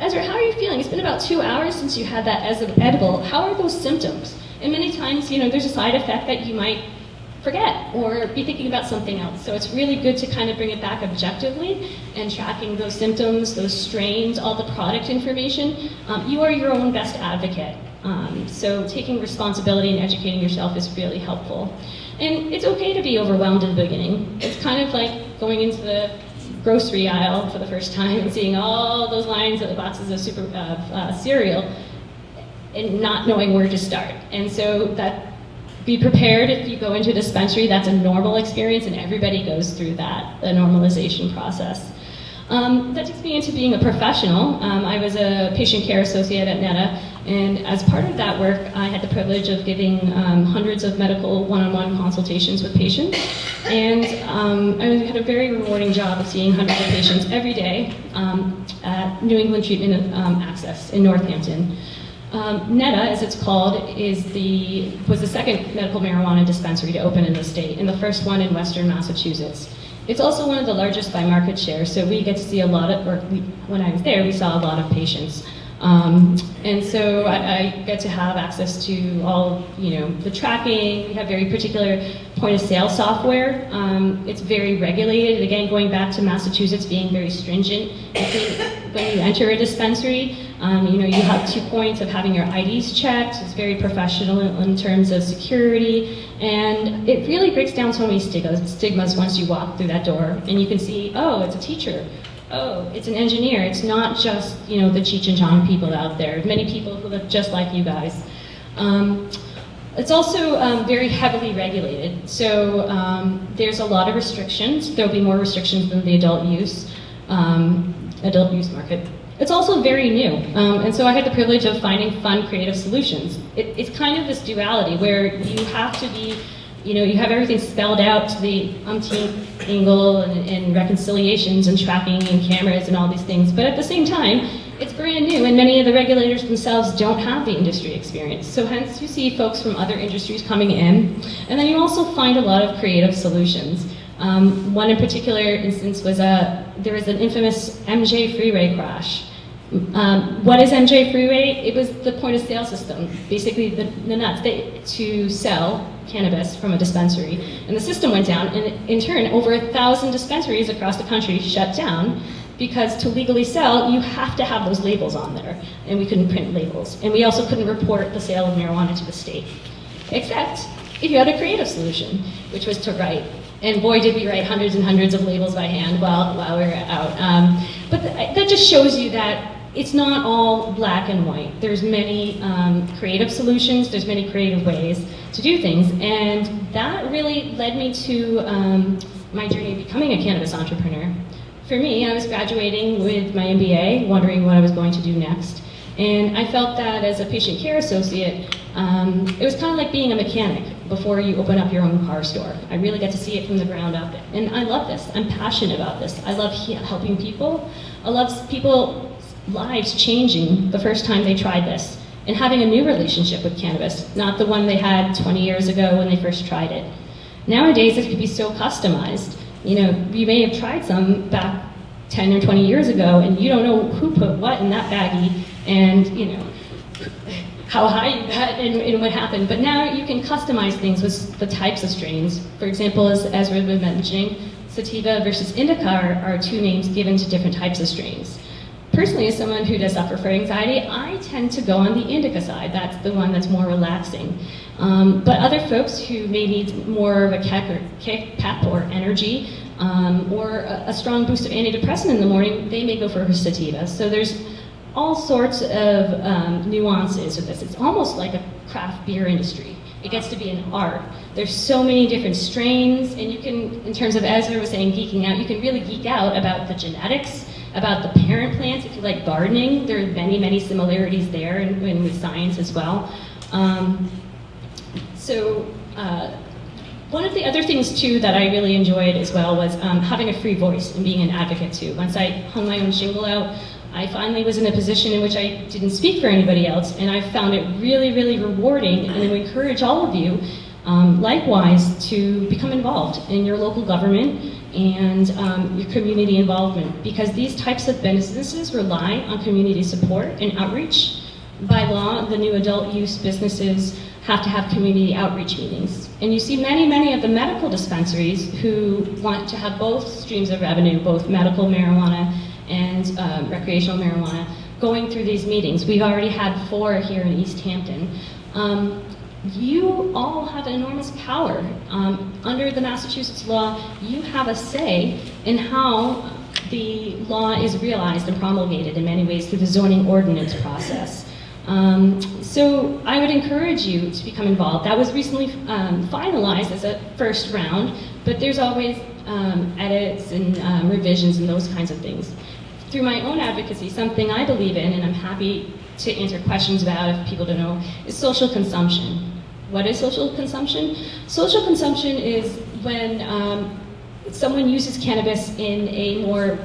Ezra, how are you feeling? It's been about 2 hours since you had that edible. How are those symptoms? And many times, there's a side effect that you might forget or be thinking about something else. So it's really good to kind of bring it back objectively and tracking those symptoms, those strains, all the product information. You are your own best advocate. So taking responsibility and educating yourself is really helpful. And it's okay to be overwhelmed in the beginning. It's kind of like going into the grocery aisle for the first time and seeing all those lines of the boxes of cereal and not knowing where to start. And so be prepared if you go into a dispensary. That's a normal experience, and everybody goes through that, the normalization process. That takes me into being a professional. I was a patient care associate at NETA, and as part of that work, I had the privilege of giving hundreds of medical one-on-one consultations with patients. And I had a very rewarding job of seeing hundreds of patients every day at New England Treatment Access in Northampton. NETA, as it's called, was the second medical marijuana dispensary to open in the state, and the first one in Western Massachusetts. It's also one of the largest by market share, so we get to see when I was there, we saw a lot of patients. And so I get to have access to all, the tracking. We have very particular point of sale software. It's very regulated. Again, going back to Massachusetts being very stringent. When you enter a dispensary, you have 2 points of having your IDs checked. It's very professional in terms of security. And it really breaks down so many stigmas once you walk through that door. And you can see, oh, it's a teacher. Oh, it's an engineer. It's not just, the Cheech and Chong people out there. Many people who look just like you guys. It's also very heavily regulated. So there's a lot of restrictions. There'll be more restrictions than the adult use market. It's also very new. And so I had the privilege of finding fun, creative solutions. It's kind of this duality where you have to be, you have everything spelled out to the umpteenth angle and reconciliations and tracking and cameras and all these things. But at the same time, It's brand new, and many of the regulators themselves don't have the industry experience. So hence you see folks from other industries coming in, and then you also find a lot of creative solutions. One in particular instance was there was an infamous MJ freeway crash. What is MJ freeway? It was the point of sale system, basically the nuts to sell cannabis from a dispensary. And the system went down, and in turn, over 1,000 dispensaries across the country shut down, because to legally sell, you have to have those labels on there, and we couldn't print labels. And we also couldn't report the sale of marijuana to the state, except if you had a creative solution, which was to write. And boy, did we write hundreds and hundreds of labels by hand while we were out. But that just shows you that it's not all black and white. There's many creative solutions, there's many creative ways to do things, and that really led me to my journey of becoming a cannabis entrepreneur. For me, I was graduating with my MBA, wondering what I was going to do next. And I felt that as a patient care associate, it was kind of like being a mechanic before you open up your own car store. I really get to see it from the ground up. And I love this. I'm passionate about this. I love helping people. I love people's lives changing the first time they tried this and having a new relationship with cannabis, not the one they had 20 years ago when they first tried it. Nowadays, it could be so customized. You know, you may have tried some back 10 or 20 years ago, and you don't know who put what in that baggie, and you know, how high you got and what happened. But now you can customize things with the types of strains. For example, as we've been mentioning, sativa versus indica are two names given to different types of strains. Personally, as someone who does suffer from anxiety, I tend to go on the indica side. That's the one that's more relaxing. But other folks who may need more of a kick, pep, or energy, or a strong boost of antidepressant in the morning, they may go for a sativa. So there's all sorts of nuances with this. It's almost like a craft beer industry. It gets to be an art. There's so many different strains, and you can, in terms of Ezra was saying, geeking out, you can really geek out about the genetics, about the parent plants. If you like gardening, there are many, many similarities there, and with science as well. One of the other things too that I really enjoyed as well was having a free voice and being an advocate too. Once I hung my own shingle out, I finally was in a position in which I didn't speak for anybody else, and I found it really, really rewarding, and I would encourage all of you, likewise, to become involved in your local government and your community involvement, because these types of businesses rely on community support and outreach. By law, the new adult use businesses have to have community outreach meetings. And you see many, many of the medical dispensaries who want to have both streams of revenue, both medical marijuana and recreational marijuana, going through these meetings. We've already had 4 here in Easthampton. You all have enormous power. Under the Massachusetts law, you have a say in how the law is realized and promulgated in many ways through the zoning ordinance process. So I would encourage you to become involved. That was recently finalized as a first round, but there's always edits and revisions and those kinds of things. Through my own advocacy, something I believe in, and I'm happy to answer questions about if people don't know, is social consumption. What is social consumption? Social consumption is when someone uses cannabis in a more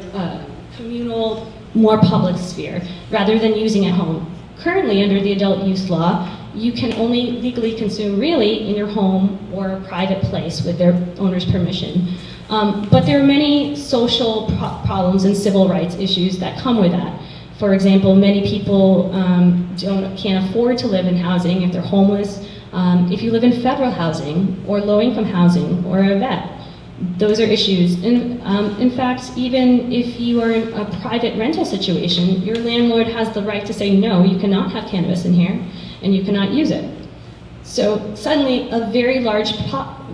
communal, more public sphere, rather than using at home. Currently, under the adult use law, you can only legally consume really in your home or a private place with their owner's permission. But there are many social problems and civil rights issues that come with that. For example, many people can't afford to live in housing if they're homeless. If you live in federal housing or low-income housing or a vet, those are issues. And in fact, even if you are in a private rental situation, your landlord has the right to say, no, you cannot have cannabis in here, and you cannot use it. So suddenly, a very large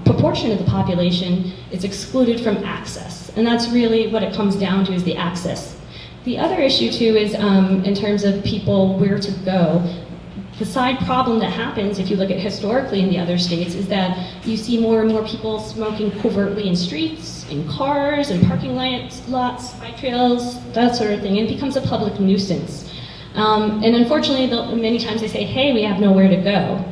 proportion of the population is excluded from access. And that's really what it comes down to, is the access. The other issue too is in terms of people where to go. The side problem that happens, if you look at historically in the other states, is that you see more and more people smoking covertly in streets, in cars, in parking lots, bike trails, that sort of thing. And it becomes a public nuisance. And unfortunately, many times they say, hey, we have nowhere to go.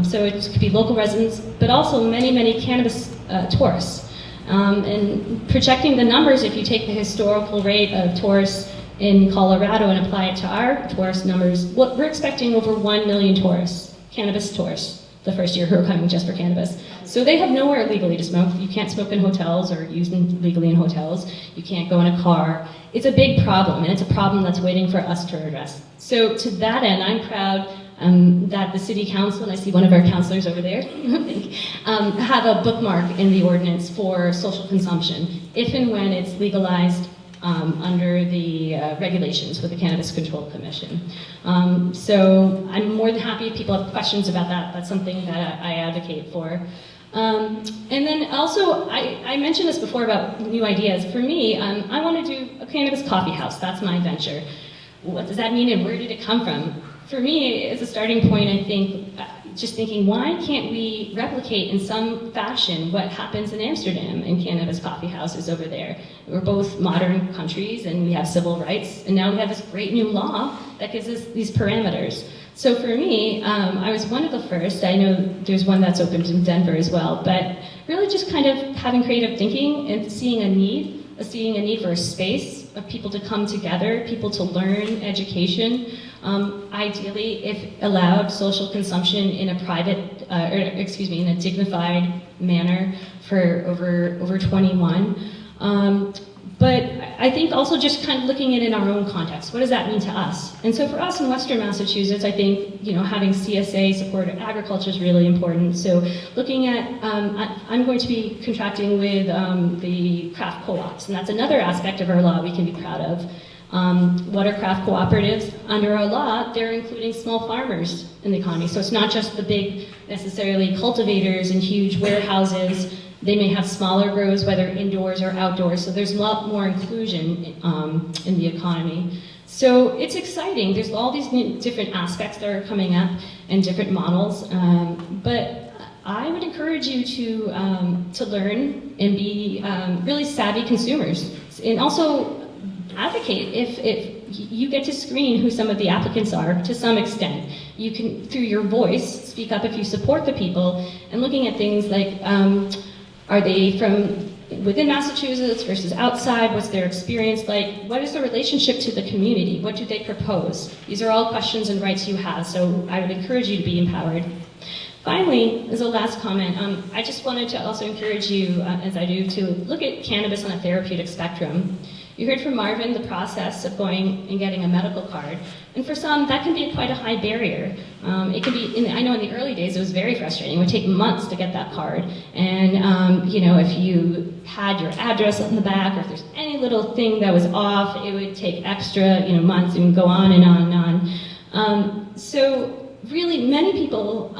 So it could be local residents, but also many, many cannabis tourists. And projecting the numbers, if you take the historical rate of tourists in Colorado and apply it to our tourist numbers, we're expecting over 1 million tourists, cannabis tourists, the first year who are coming just for cannabis. So they have nowhere legally to smoke. You can't smoke in hotels or use them legally in hotels. You can't go in a car. It's a big problem, and it's a problem that's waiting for us to address. So to that end, I'm proud that the City Council, and I see one of our councilors over there, have a bookmark in the ordinance for social consumption, if and when it's legalized under the regulations with the Cannabis Control Commission. So I'm more than happy if people have questions about that. That's something that I advocate for. And then also, I mentioned this before about new ideas. For me, I want to do a cannabis coffee house. That's my venture. What does that mean and where did it come from? For me, as a starting point, I think, just thinking, why can't we replicate in some fashion what happens in Amsterdam and cannabis coffee houses over there? We're both modern countries and we have civil rights, and now we have this great new law that gives us these parameters. So for me, I was one of the first. I know there's one that's opened in Denver as well, but really just kind of having creative thinking and seeing a need for a space of people to come together, people to learn education. Ideally, if allowed, social consumption in a private, in a dignified manner for over 21. But I think also just kind of looking at it in our own context. What does that mean to us? And so for us in Western Massachusetts, I think, having CSA support agriculture is really important. So looking at, I'm going to be contracting with the craft co-ops, and that's another aspect of our law we can be proud of. What are craft cooperatives? Under our law, they're including small farmers in the economy. So it's not just the big, necessarily cultivators and huge warehouses. They may have smaller grows, whether indoors or outdoors. So there's a lot more inclusion in the economy. So it's exciting. There's all these new, different aspects that are coming up and different models. But I would encourage you to learn and be really savvy consumers, and also advocate if you get to screen who some of the applicants are to some extent. You can, through your voice, speak up if you support the people, and looking at things like, are they from within Massachusetts versus outside? What's their experience like? What is the relationship to the community? What do they propose? These are all questions and rights you have, so I would encourage you to be empowered. Finally, as a last comment, I just wanted to also encourage you, as I do, to look at cannabis on a therapeutic spectrum. You heard from Marvin the process of going and getting a medical card. And for some, that can be quite a high barrier. It can be, I know in the early days it was very frustrating. It would take months to get that card. And if you had your address on the back, or if there's any little thing that was off, it would take extra months and go on and on and on. So really, many people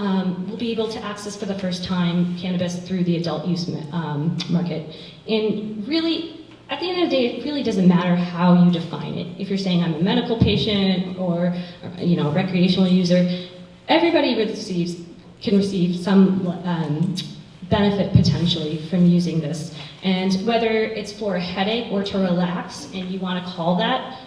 will be able to access for the first time cannabis through the adult use market. And really, at the end of the day, it really doesn't matter how you define it. If you're saying I'm a medical patient or a recreational user, everybody can receive some benefit potentially from using this. And whether it's for a headache or to relax, and you want to call that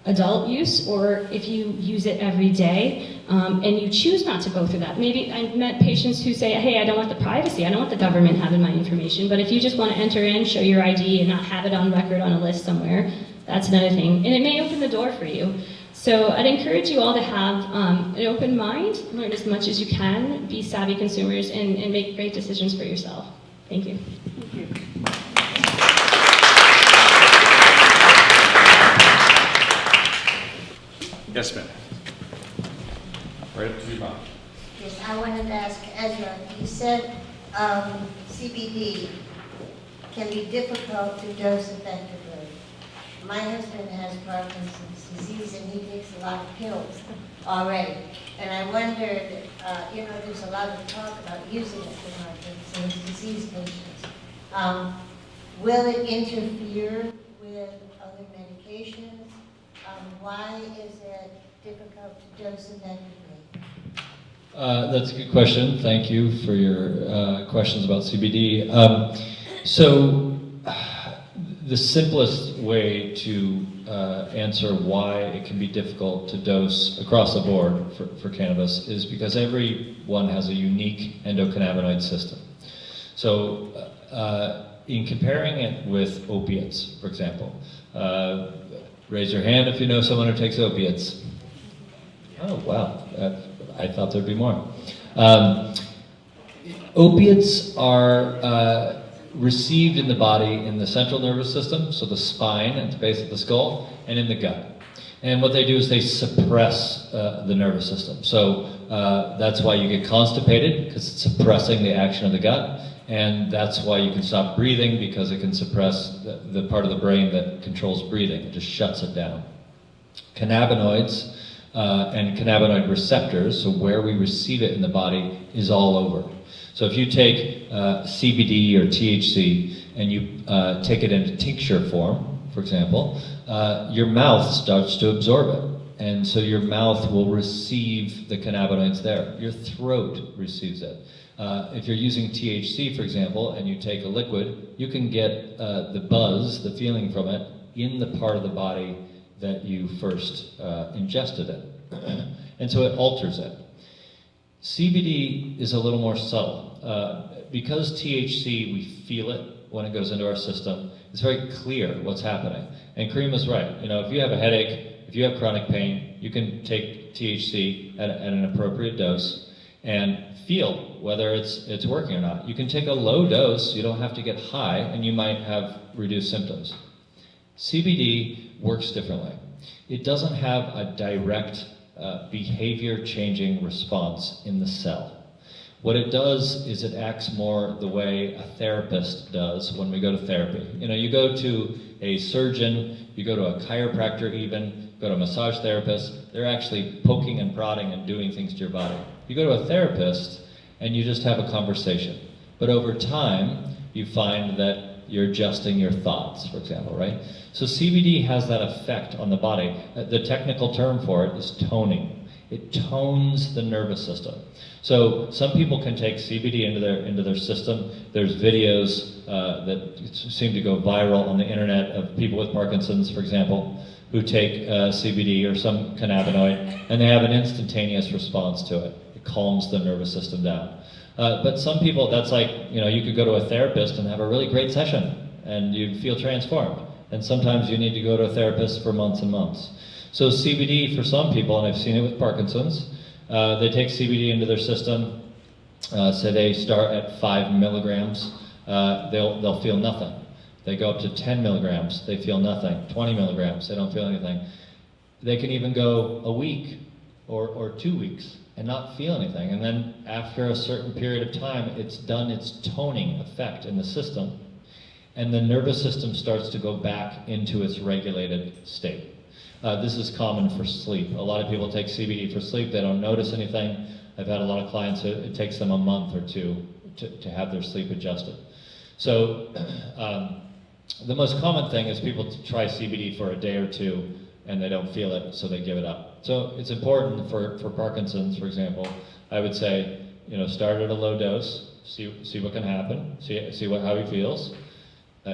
adult use, or if you use it every day and you choose not to go through that. Maybe I've met patients who say, hey, I don't want the privacy, I don't want the government having my information, but if you just want to enter in, show your ID and not have it on record on a list somewhere, that's another thing. And it may open the door for you. So I'd encourage you all to have an open mind, learn as much as you can, be savvy consumers, and make great decisions for yourself. Thank you. Thank you. Yes, ma'am. Right up to you, Bob. Yes, I wanted to ask Ezra, you said CBD can be difficult to dose effectively. My husband has Parkinson's disease and he takes a lot of pills already. And I wondered, there's a lot of talk about using it for Parkinson's disease patients. Will it interfere with other medications? Why is it difficult to dose effectively? That's a good question. Thank you for your questions about CBD. The simplest way to answer why it can be difficult to dose across the board for cannabis is because everyone has a unique endocannabinoid system. So in comparing it with opiates, for example, Raise your hand if you know someone who takes opiates. Oh, wow. I thought there'd be more. Opiates are received in the body in the central nervous system, so the spine at the base of the skull, and in the gut. And what they do is they suppress the nervous system. So that's why you get constipated, because it's suppressing the action of the gut. And that's why you can stop breathing, because it can suppress the part of the brain that controls breathing. It just shuts it down. Cannabinoids and cannabinoid receptors, so where we receive it in the body, is all over. So if you take CBD or THC and you take it in tincture form, for example, your mouth starts to absorb it. And so your mouth will receive the cannabinoids there. Your throat receives it. If you're using THC, for example, and you take a liquid, you can get the buzz, the feeling from it, in the part of the body that you first ingested it. And so it alters it. CBD is a little more subtle. Because THC, we feel it when it goes into our system, it's very clear what's happening. And Kareem was right. You know, if you have a headache, if you have chronic pain, you can take THC at an appropriate dose and feel whether it's working or not. You can take a low dose, you don't have to get high, and you might have reduced symptoms. CBD works differently. It doesn't have a direct behavior-changing response in the cell. What it does is it acts more the way a therapist does when we go to therapy. You know, you go to a surgeon, you go to a chiropractor even, go to a massage therapist, they're actually poking and prodding and doing things to your body. You go to a therapist and you just have a conversation. But over time, you find that you're adjusting your thoughts, for example, right? So CBD has that effect on the body. The technical term for it is toning. It tones the nervous system. So some people can take CBD into their system. There's videos that seem to go viral on the internet of people with Parkinson's, for example, who take CBD or some cannabinoid, and they have an instantaneous response to it. It calms the nervous system down. But some people, that's like, you know, you could go to a therapist and have a really great session, and you feel transformed. And sometimes you need to go to a therapist for months and months. So CBD for some people, and I've seen it with Parkinson's, they take CBD into their system, say they start at 5 milligrams, they'll feel nothing. They go up to 10 milligrams, they feel nothing. 20 milligrams, they don't feel anything. They can even go a week or 2 weeks and not feel anything. And then after a certain period of time, it's done its toning effect in the system, and the nervous system starts to go back into its regulated state. This is common for sleep. A lot of people take CBD for sleep, they don't notice anything. I've had a lot of clients, it takes them a month or two to have their sleep adjusted. So the most common thing is people try CBD for a day or two and they don't feel it, so they give it up. So it's important for Parkinson's, for example, I would say, you know, start at a low dose, see what can happen, see how he feels,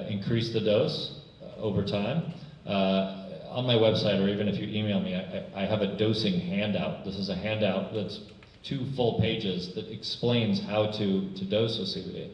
increase the dose over time. On my website, or even if you email me, I have a dosing handout. This is a handout that's 2 full pages that explains how to dose with CBD.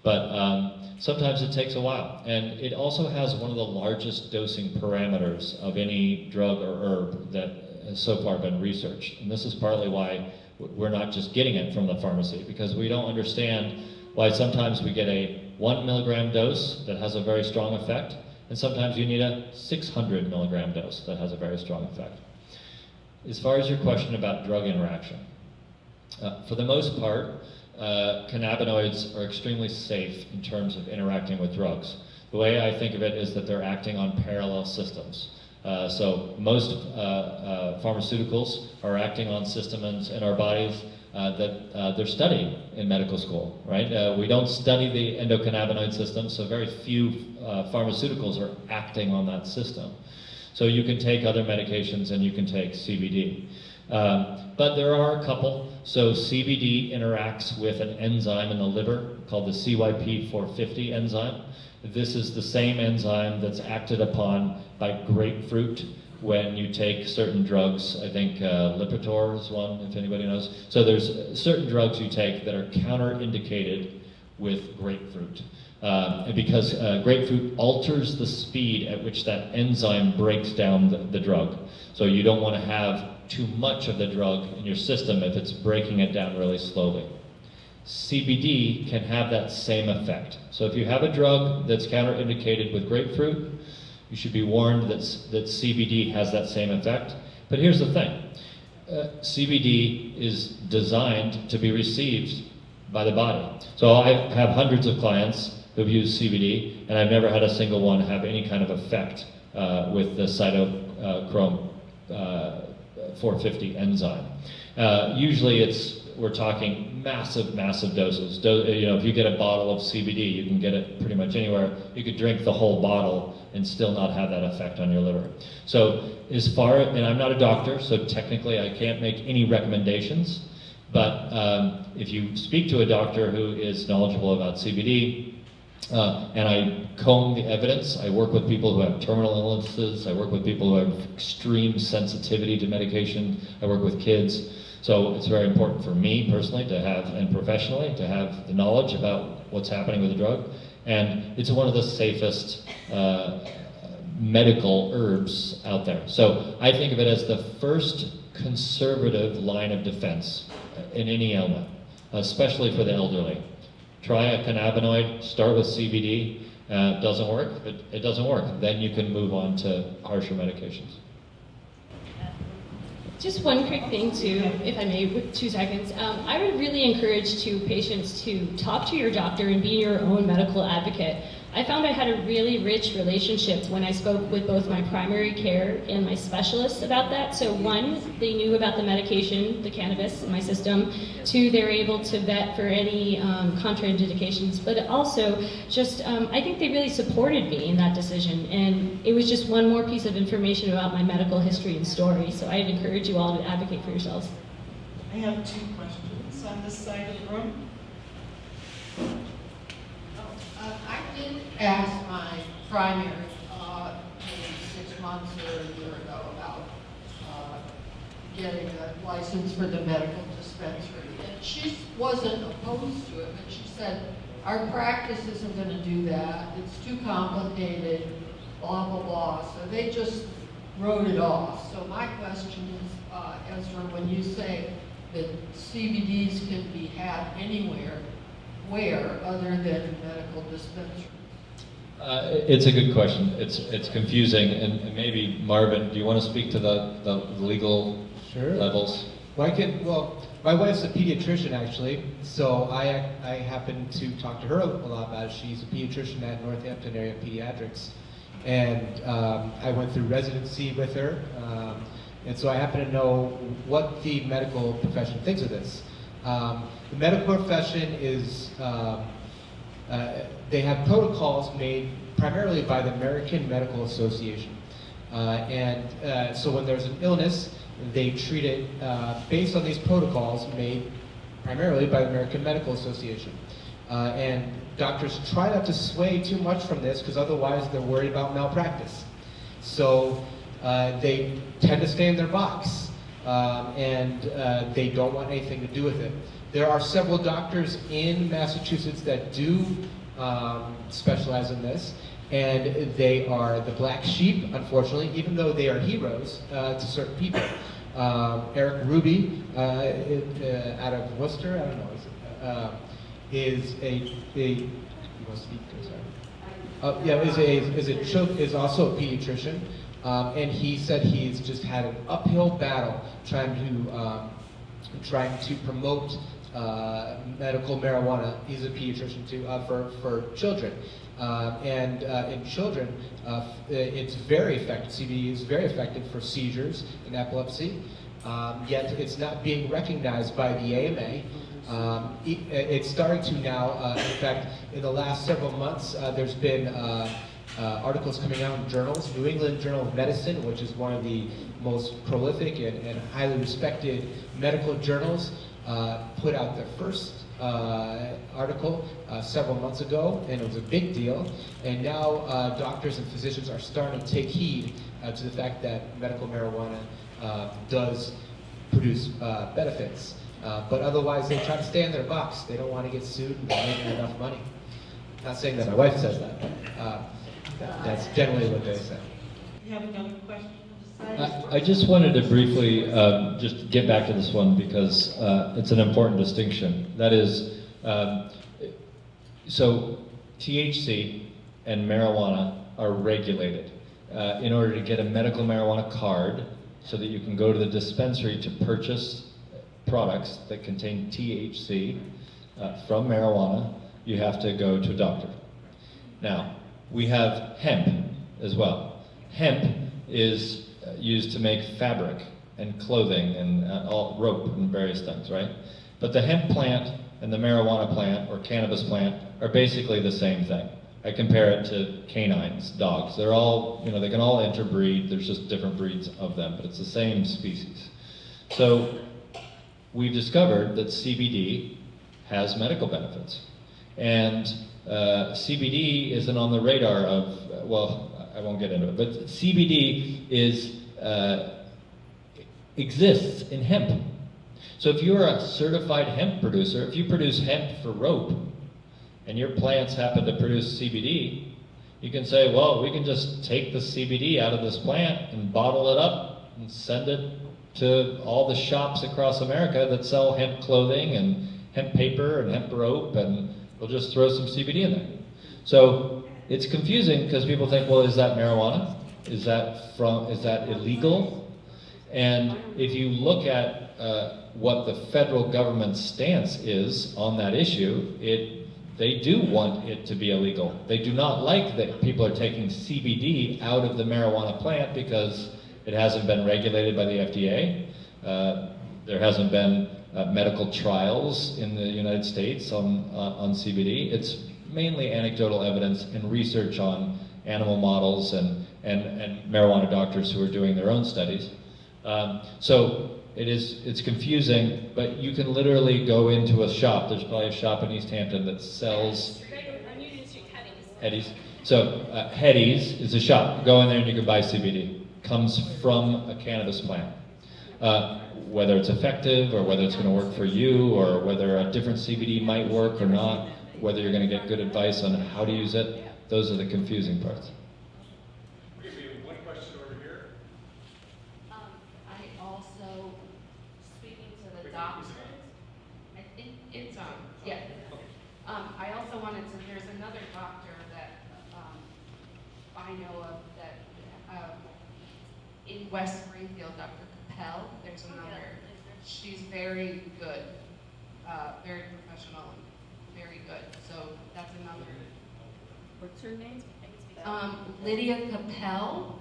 But sometimes it takes a while. And it also has one of the largest dosing parameters of any drug or herb that has so far been researched. And this is partly why we're not just getting it from the pharmacy, because we don't understand why sometimes we get a 1 milligram dose that has a very strong effect, and sometimes you need a 600 milligram dose that has a very strong effect. As far as your question about drug interaction, for the most part, cannabinoids are extremely safe in terms of interacting with drugs. The way I think of it is that they're acting on parallel systems. So most pharmaceuticals are acting on systems in our bodies that they're studied in medical school, right? We don't study the endocannabinoid system, so very few pharmaceuticals are acting on that system. So you can take other medications and you can take CBD. But there are a couple. So CBD interacts with an enzyme in the liver called the CYP450 enzyme. This is the same enzyme that's acted upon by grapefruit when you take certain drugs. I think Lipitor is one, if anybody knows. So there's certain drugs you take that are counterindicated with grapefruit. Because grapefruit alters the speed at which that enzyme breaks down the drug. So you don't want to have too much of the drug in your system if it's breaking it down really slowly. CBD can have that same effect. So if you have a drug that's counterindicated with grapefruit, you should be warned that CBD has that same effect. But here's the thing. CBD is designed to be received by the body. So I have hundreds of clients who've used CBD, and I've never had a single one have any kind of effect with the cytochrome 450 enzyme. Usually we're talking massive doses. If you get a bottle of CBD, you can get it pretty much anywhere. You could drink the whole bottle and still not have that effect on your liver. So and I'm not a doctor, so technically I can't make any recommendations, but if you speak to a doctor who is knowledgeable about CBD, and I comb the evidence, I work with people who have terminal illnesses, I work with people who have extreme sensitivity to medication, I work with kids. So it's very important for me personally to have, and professionally, to have the knowledge about what's happening with the drug. And it's one of the safest medical herbs out there. So I think of it as the first conservative line of defense in any ailment, especially for the elderly. Try a cannabinoid, start with CBD. Doesn't work, it doesn't work. Then you can move on to harsher medications. Just one quick thing too, if I may, with 2 seconds. I would really encourage patients to talk to your doctor and be your own medical advocate. I found I had a really rich relationship when I spoke with both my primary care and my specialists about that. So 1, they knew about the medication, the cannabis in my system. 2, they were able to vet for any contraindications. But also, I think they really supported me in that decision. And it was just one more piece of information about my medical history and story. So I'd encourage you all to advocate for yourselves. I have 2 questions on this side of the room. I did ask my primary maybe 6 months or a year ago about getting a license for the medical dispensary. And she wasn't opposed to it, but she said, our practice isn't going to do that. It's too complicated, blah, blah, blah. So they just wrote it off. So my question is, Ezra, when you say that CBDs can be had anywhere, where other than medical dispensaries? It's a good question. It's confusing, and maybe Marvin, do you want to speak to the legal levels? Well, my wife's a pediatrician actually, so I happen to talk to her a lot about it. She's a pediatrician at Northampton Area Pediatrics, and I went through residency with her, and so I happen to know what the medical profession thinks of this. The medical profession is, they have protocols made primarily by the American Medical Association. So when there's an illness, they treat it based on these protocols made primarily by the American Medical Association. And doctors try not to sway too much from this because otherwise they're worried about malpractice. So they tend to stay in their box. And they don't want anything to do with it. There are several doctors in Massachusetts that do specialize in this, and they are the black sheep, unfortunately, even though they are heroes to certain people. Eric Ruby out of Worcester, I don't know, is you want to speak? Sorry. Is also a pediatrician. And he said he's just had an uphill battle trying to promote medical marijuana. He's a pediatrician too, for children. In children, it's very effective. CBD is very effective for seizures and epilepsy. Yet it's not being recognized by the AMA. It's starting to now. In fact, in the last several months, there's been articles coming out in journals. New England Journal of Medicine, which is one of the most prolific and highly respected medical journals, put out their first article several months ago, and it was a big deal. And now doctors and physicians are starting to take heed to the fact that medical marijuana does produce benefits. But otherwise, they try to stay in their box. They don't want to get sued and they're making enough money. Not saying that my wife says that, but that's generally what they say. You have another question on the side? I just wanted to briefly just get back to this one because it's an important distinction. That is, so THC and marijuana are regulated. In order to get a medical marijuana card so that you can go to the dispensary to purchase products that contain THC from marijuana, you have to go to a doctor. Now, we have hemp as well. Hemp is used to make fabric and clothing and all rope and various things, right? But the hemp plant and the marijuana plant or cannabis plant are basically the same thing. I compare it to canines, dogs. They're all, they can all interbreed. There's just different breeds of them, but it's the same species. So we've discovered that CBD has medical benefits. And CBD isn't on the radar of, well, I won't get into it, but CBD exists in hemp. So if you're a certified hemp producer, if you produce hemp for rope, and your plants happen to produce CBD, you can say, well, we can just take the CBD out of this plant and bottle it up and send it to all the shops across America that sell hemp clothing and hemp paper and hemp rope, and we'll just throw some CBD in there. So it's confusing because people think, well, is that marijuana? Is that illegal? And if you look at what the federal government's stance is on that issue, they do want it to be illegal. They do not like that people are taking CBD out of the marijuana plant because it hasn't been regulated by the FDA. There hasn't been medical trials in the United States on CBD. It's mainly anecdotal evidence and research on animal models and marijuana doctors who are doing their own studies. So it's confusing, but you can literally go into a shop. There's probably a shop in Easthampton that sells Hetty's. So Hetty's is a shop. Go in there and you can buy CBD. Comes from a cannabis plant. Whether it's effective or whether it's going to work for you or whether a different CBD might work or not, whether you're going to get good advice on how to use it, those are the confusing parts. We have one question over here. I also, speaking to the doctors, I think it's on, yeah. I also wanted to, there's another doctor that I know of that in West Springfield, Dr. Capel, there's another, she's very good, very professional, and very good, so that's another. What's her name? Lydia Capel,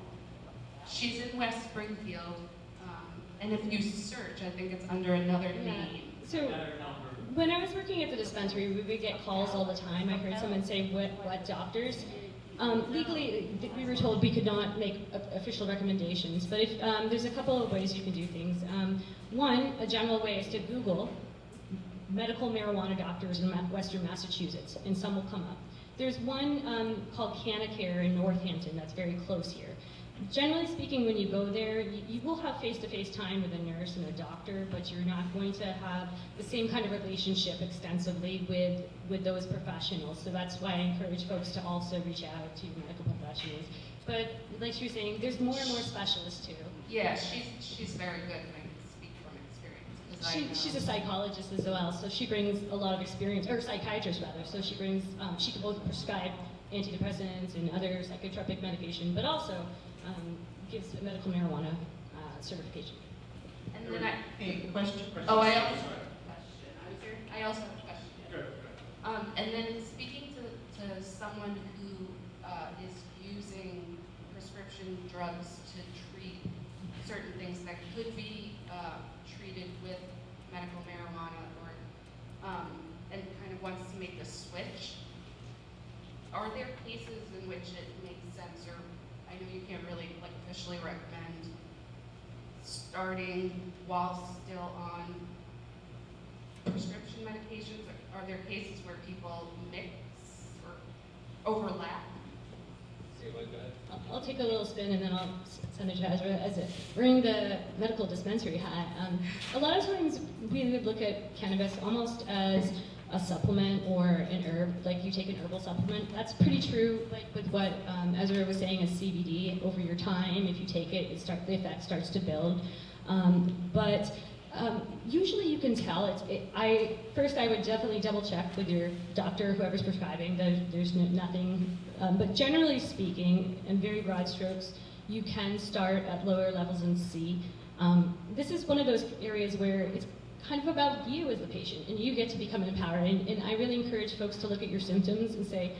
she's in West Springfield, and if you search, I think it's under another name. So, when I was working at the dispensary, we would get calls all the time. I heard someone say, what doctors? Legally, we were told we could not make official recommendations, but if, there's a couple of ways you can do things. One, a general way is to Google medical marijuana doctors in Western Massachusetts, and some will come up. There's one called Cannabis in Northampton that's very close here. Generally speaking, when you go there, you will have face-to-face time with a nurse and a doctor, but you're not going to have the same kind of relationship extensively with those professionals. So that's why I encourage folks to also reach out to medical professionals. But like she was saying, there's more and more specialists too. Yeah, she's very good, and I can speak from experience. She's a psychologist as well, so she brings a lot of experience, or psychiatrist rather, so she brings, she can both prescribe antidepressants and other psychotropic medication, but also gives medical marijuana certification. And then I Question. also have a question. Good. And then speaking to someone who is using prescription drugs to treat certain things that could be treated with medical marijuana, or and kind of wants to make the switch, are there cases in which it makes sense, or I know you can't really officially recommend starting while still on prescription medications? Are there cases where people mix or overlap? I'll take a little spin and then I'll send it to Ezra. Wearing the medical dispensary hat, a lot of times we would look at cannabis almost as a supplement or an herb, like you take an herbal supplement. That's pretty true, like with what Ezra was saying as CBD. Over your time, if you take it, the effect starts to build. But usually you can tell. First, I would definitely double check with your doctor, whoever's prescribing. There's nothing, but generally speaking, in very broad strokes, you can start at lower levels and see. This is one of those areas where it's kind of about you as the patient, and you get to become empowered. And I really encourage folks to look at your symptoms and say,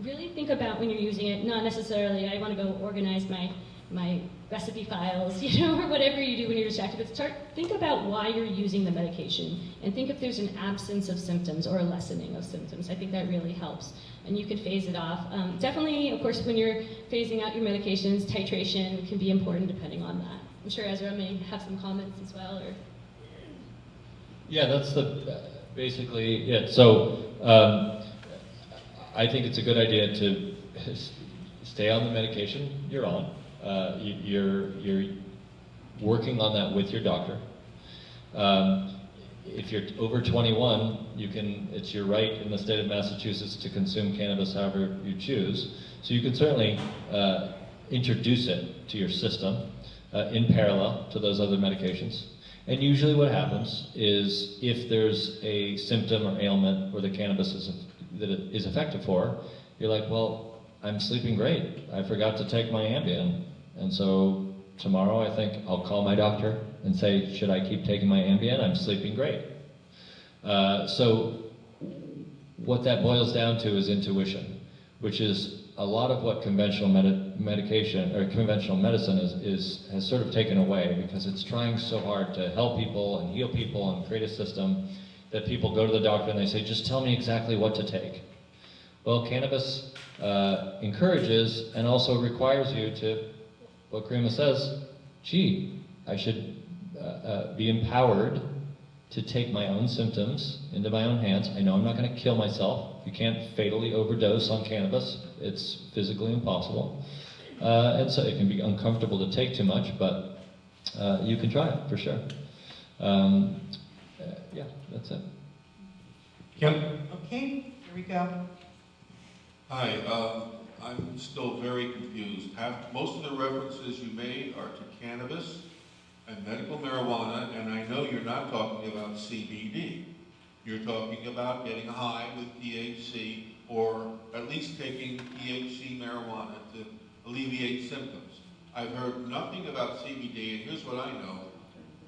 really think about when you're using it. Not necessarily, I want to go organize my recipe files, or whatever you do when you're distracted, but think about why you're using the medication, and think if there's an absence of symptoms or a lessening of symptoms. I think that really helps, and you can phase it off. Definitely, of course, when you're phasing out your medications, titration can be important depending on that. I'm sure Ezra may have some comments as well, or... Yeah, that's basically it. So I think it's a good idea to stay on the medication you're on. You're working on that with your doctor. If you're over 21, it's your right in the state of Massachusetts to consume cannabis however you choose. So you can certainly introduce it to your system in parallel to those other medications. And usually what happens is if there's a symptom or ailment where the cannabis is effective for, you're like, well, I'm sleeping great. I forgot to take my Ambien. And so tomorrow I think I'll call my doctor and say, should I keep taking my Ambien? I'm sleeping great. So what that boils down to is intuition, which is a lot of what conventional medication or conventional medicine has sort of taken away, because it's trying so hard to help people and heal people and create a system that people go to the doctor and they say, just tell me exactly what to take. Well, cannabis encourages and also requires you to, what Karima says, gee, I should be empowered to take my own symptoms into my own hands. I know I'm not going to kill myself. You can't fatally overdose on cannabis. It's physically impossible. And so it can be uncomfortable to take too much, but you can try it for sure. Yeah, that's it. Yep. Okay, here we go. Hi, I'm still very confused. Most of the references you made are to cannabis and medical marijuana, and I know you're not talking about CBD. You're talking about getting high with THC, or at least taking THC marijuana to alleviate symptoms. I've heard nothing about CBD, and here's what I know.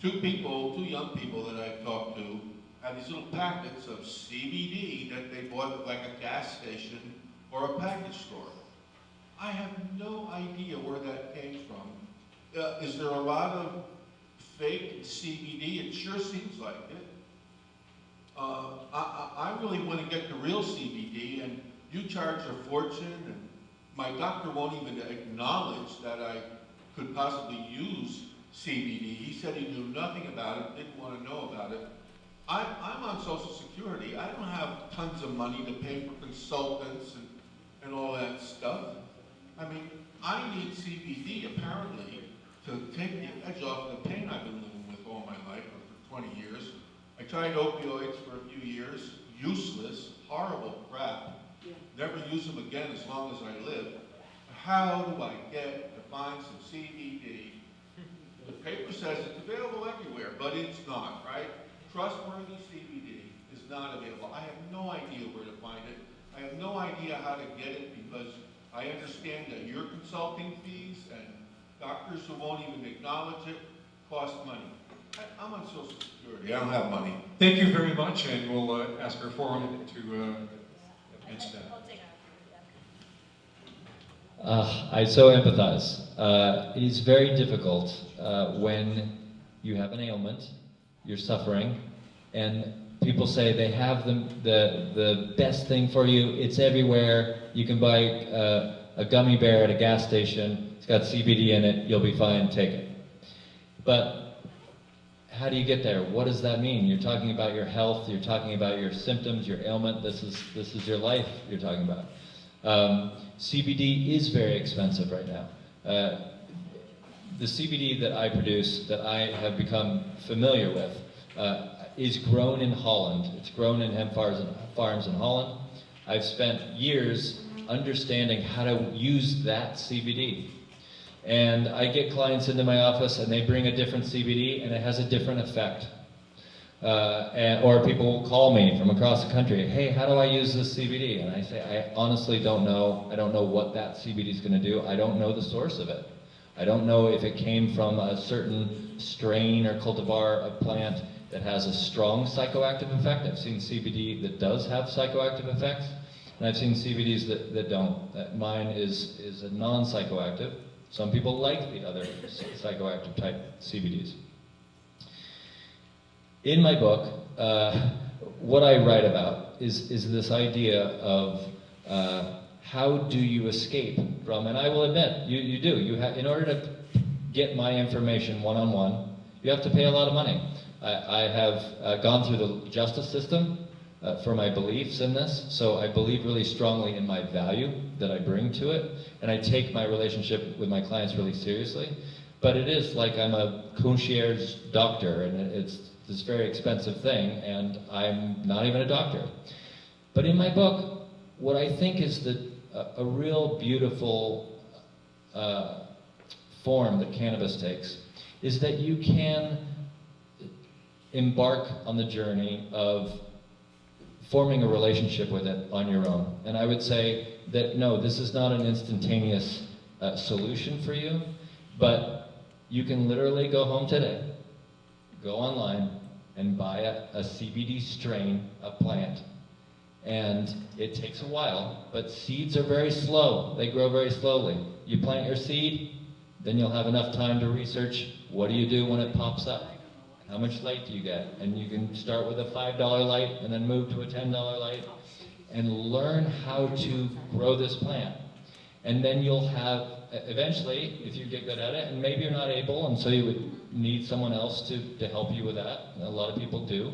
Two young people that I've talked to have these little packets of CBD that they bought at like a gas station or a package store. I have no idea where that came from. Is there a lot of fake CBD? It sure seems like it. I really want to get the real CBD, and you charge a fortune, and my doctor won't even acknowledge that I could possibly use CBD. He said he knew nothing about it, didn't want to know about it. I'm on Social Security. I don't have tons of money to pay for consultants and all that stuff. I mean, I need CBD apparently to take the edge off the pain I've been living with all my life, or for 20 years. I tried opioids for a few years, useless, horrible crap. Never use them again as long as I live. How do I get to find some CBD? The paper says it's available everywhere, but it's not, right? Trustworthy CBD is not available. I have no idea where to find it. I have no idea how to get it, because I understand that your consulting fees and doctors who won't even acknowledge it cost money. I'm on Social Security. I don't have money. Thank you very much, and we'll ask our foreman to answer that. I so empathize. It is very difficult when you have an ailment, you're suffering, and people say they have the best thing for you. It's everywhere. You can buy a gummy bear at a gas station. It's got CBD in it. You'll be fine. Take it. But how do you get there? What does that mean? You're talking about your health. You're talking about your symptoms, your ailment. This is your life you're talking about. CBD is very expensive right now. The CBD that I produce, that I have become familiar with, is grown in Holland. It's grown in hemp farms in Holland. I've spent years understanding how to use that CBD. And I get clients into my office and they bring a different CBD and it has a different effect. Or people will call me from across the country, hey, how do I use this CBD? And I say, I honestly don't know. I don't know what that CBD is going to do. I don't know the source of it. I don't know if it came from a certain strain or cultivar of plant that has a strong psychoactive effect. I've seen CBD that does have psychoactive effects, and I've seen CBDs that don't. Mine is a non-psychoactive. Some people like the other psychoactive type CBDs. In my book, what I write about is this idea of how do you escape from, and I will admit, you do. In order to get my information one-on-one, you have to pay a lot of money. I have gone through the justice system for my beliefs in this, so I believe really strongly in my value that I bring to it, and I take my relationship with my clients really seriously. But it is like I'm a concierge doctor, and it's this very expensive thing, and I'm not even a doctor. But in my book, what I think is a real beautiful form that cannabis takes is that you can embark on the journey of forming a relationship with it on your own. And I would say that no, this is not an instantaneous solution for you, but you can literally go home today, go online, and buy a CBD strain, a plant. And it takes a while, but seeds are very slow. They grow very slowly. You plant your seed, then you'll have enough time to research what do you do when it pops up. How much light do you get? And you can start with a $5 light and then move to a $10 light and learn how to grow this plant. And then you'll have, eventually, if you get good at it, and maybe you're not able, and so you would need someone else to help you with that, a lot of people do,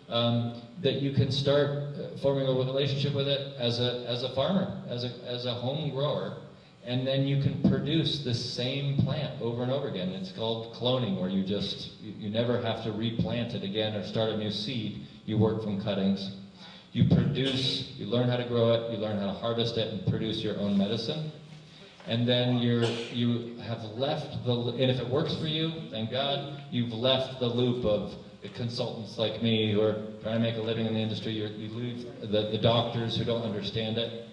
that you can start forming a relationship with it as a farmer, as a home grower, and then you can produce the same plant over and over again. It's called cloning, where you never have to replant it again or start a new seed. You work from cuttings. You produce, you learn how to grow it, you learn how to harvest it and produce your own medicine. And then you have left and if it works for you, thank God, you've left the loop of the consultants like me who are trying to make a living in the industry. You leave the doctors who don't understand it.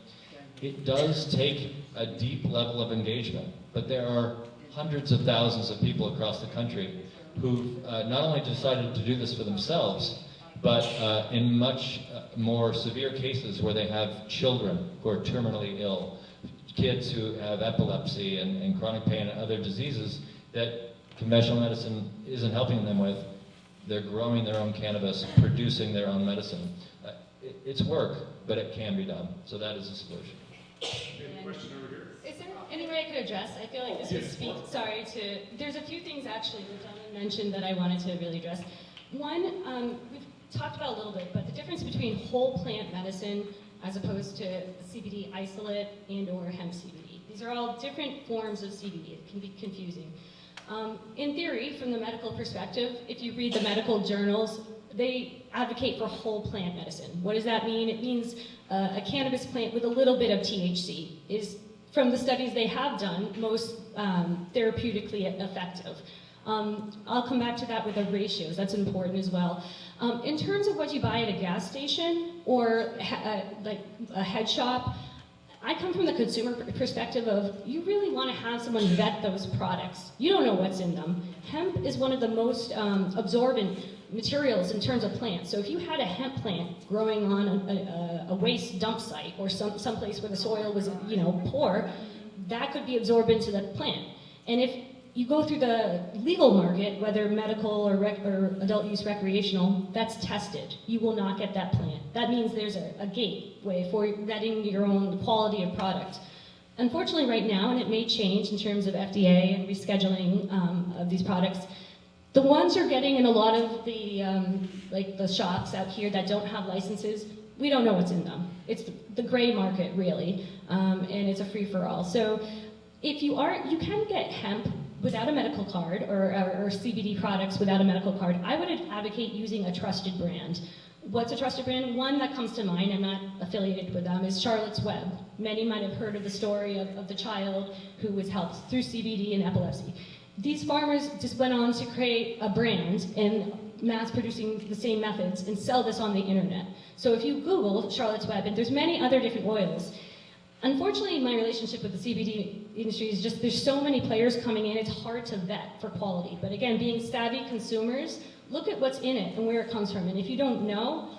It does take a deep level of engagement, but there are hundreds of thousands of people across the country who've not only decided to do this for themselves, but in much more severe cases where they have children who are terminally ill, kids who have epilepsy and chronic pain and other diseases that conventional medicine isn't helping them with. They're growing their own cannabis, producing their own medicine. It's work, but it can be done. So that is a solution. Question over here. Is there any way I could address? I feel like this would speak, there's a few things actually that John mentioned that I wanted to really address. One, we've talked about a little bit, but the difference between whole plant medicine as opposed to CBD isolate and or hemp CBD. These are all different forms of CBD. It can be confusing. In theory, from the medical perspective, if you read the medical journals, they advocate for whole plant medicine. What does that mean? It means a cannabis plant with a little bit of THC is, from the studies they have done, most therapeutically effective. I'll come back to that with the ratios. That's important as well. In terms of what you buy at a gas station or like a head shop, I come from the consumer perspective of you really want to have someone vet those products. You don't know what's in them. Hemp is one of the most absorbent materials in terms of plants. So if you had a hemp plant growing on a waste dump site or someplace where the soil was, poor, that could be absorbed into the plant. And if you go through the legal market, whether medical or adult use recreational, that's tested. You will not get that plant. That means there's a gateway for vetting your own quality of product. Unfortunately right now, and it may change in terms of FDA and rescheduling of these products, the ones you're getting in a lot of the the shops out here that don't have licenses we don't know what's in them. It's the gray market, really, and it's a free-for-all. So if you can get hemp without a medical card, or CBD products without a medical card. I would advocate using a trusted brand. What's a trusted brand? One that comes to mind, I'm not affiliated with them, is Charlotte's Web. Many might have heard of the story of the child who was helped through CBD and epilepsy. These farmers just went on to create a brand and mass producing the same methods and sell this on the internet. So if you Google Charlotte's Web, and there's many other different oils. Unfortunately, my relationship with the CBD industry is just, there's so many players coming in, it's hard to vet for quality. But again, being savvy consumers, look at what's in it and where it comes from. And if you don't know,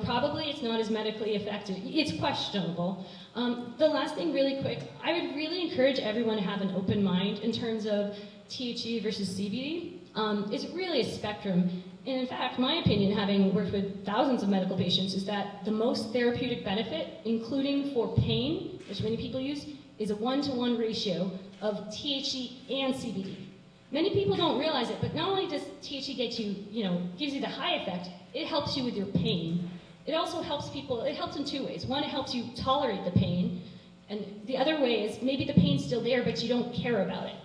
probably it's not as medically effective. It's questionable. The last thing really quick, I would really encourage everyone to have an open mind in terms of THC versus CBD. It's really a spectrum. And in fact, my opinion, having worked with thousands of medical patients, is that the most therapeutic benefit, including for pain, which many people use, is a 1-to-1 ratio of THC and CBD. Many people don't realize it, but not only does THC get you, gives you the high effect, it helps you with your pain. It also helps people, it helps in two ways. One, it helps you tolerate the pain, and the other way is maybe the pain's still there, but you don't care about it.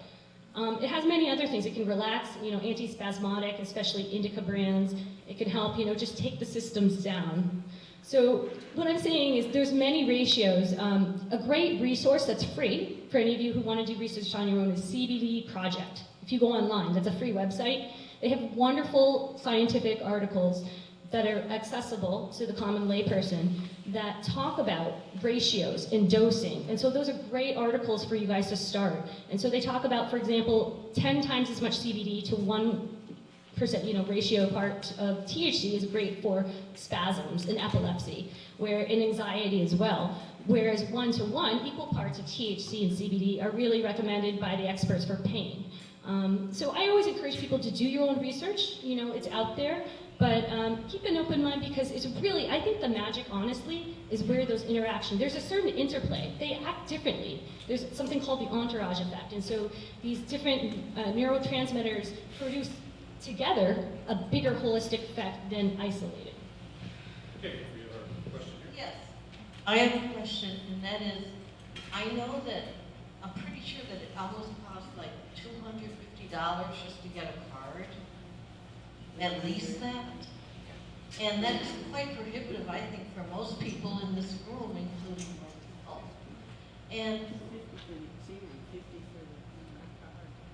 It has many other things. It can relax, antispasmodic, especially indica brands. It can help, just take the systems down. So what I'm saying is there's many ratios. A great resource that's free for any of you who want to do research on your own is CBD Project. If you go online, that's a free website. They have wonderful scientific articles that are accessible to the common layperson that talk about ratios and dosing. And so those are great articles for you guys to start. And so they talk about, for example, 10 times as much CBD to 1% ratio part of THC is great for spasms and epilepsy, and anxiety as well. Whereas 1-to-1, equal parts of THC and CBD are really recommended by the experts for pain. So I always encourage people to do your own research. It's out there. But keep an open mind, because it's really, I think the magic, honestly, is where those interactions, there's a certain interplay. They act differently. There's something called the entourage effect. And so these different neurotransmitters produce together a bigger holistic effect than isolated. Okay, we have a question here. Yes, I have a question, and that is, I know that, I'm pretty sure that it almost costs like $250 just to get a card. At least that. And that's quite prohibitive, I think, for most people in this room, including myself. And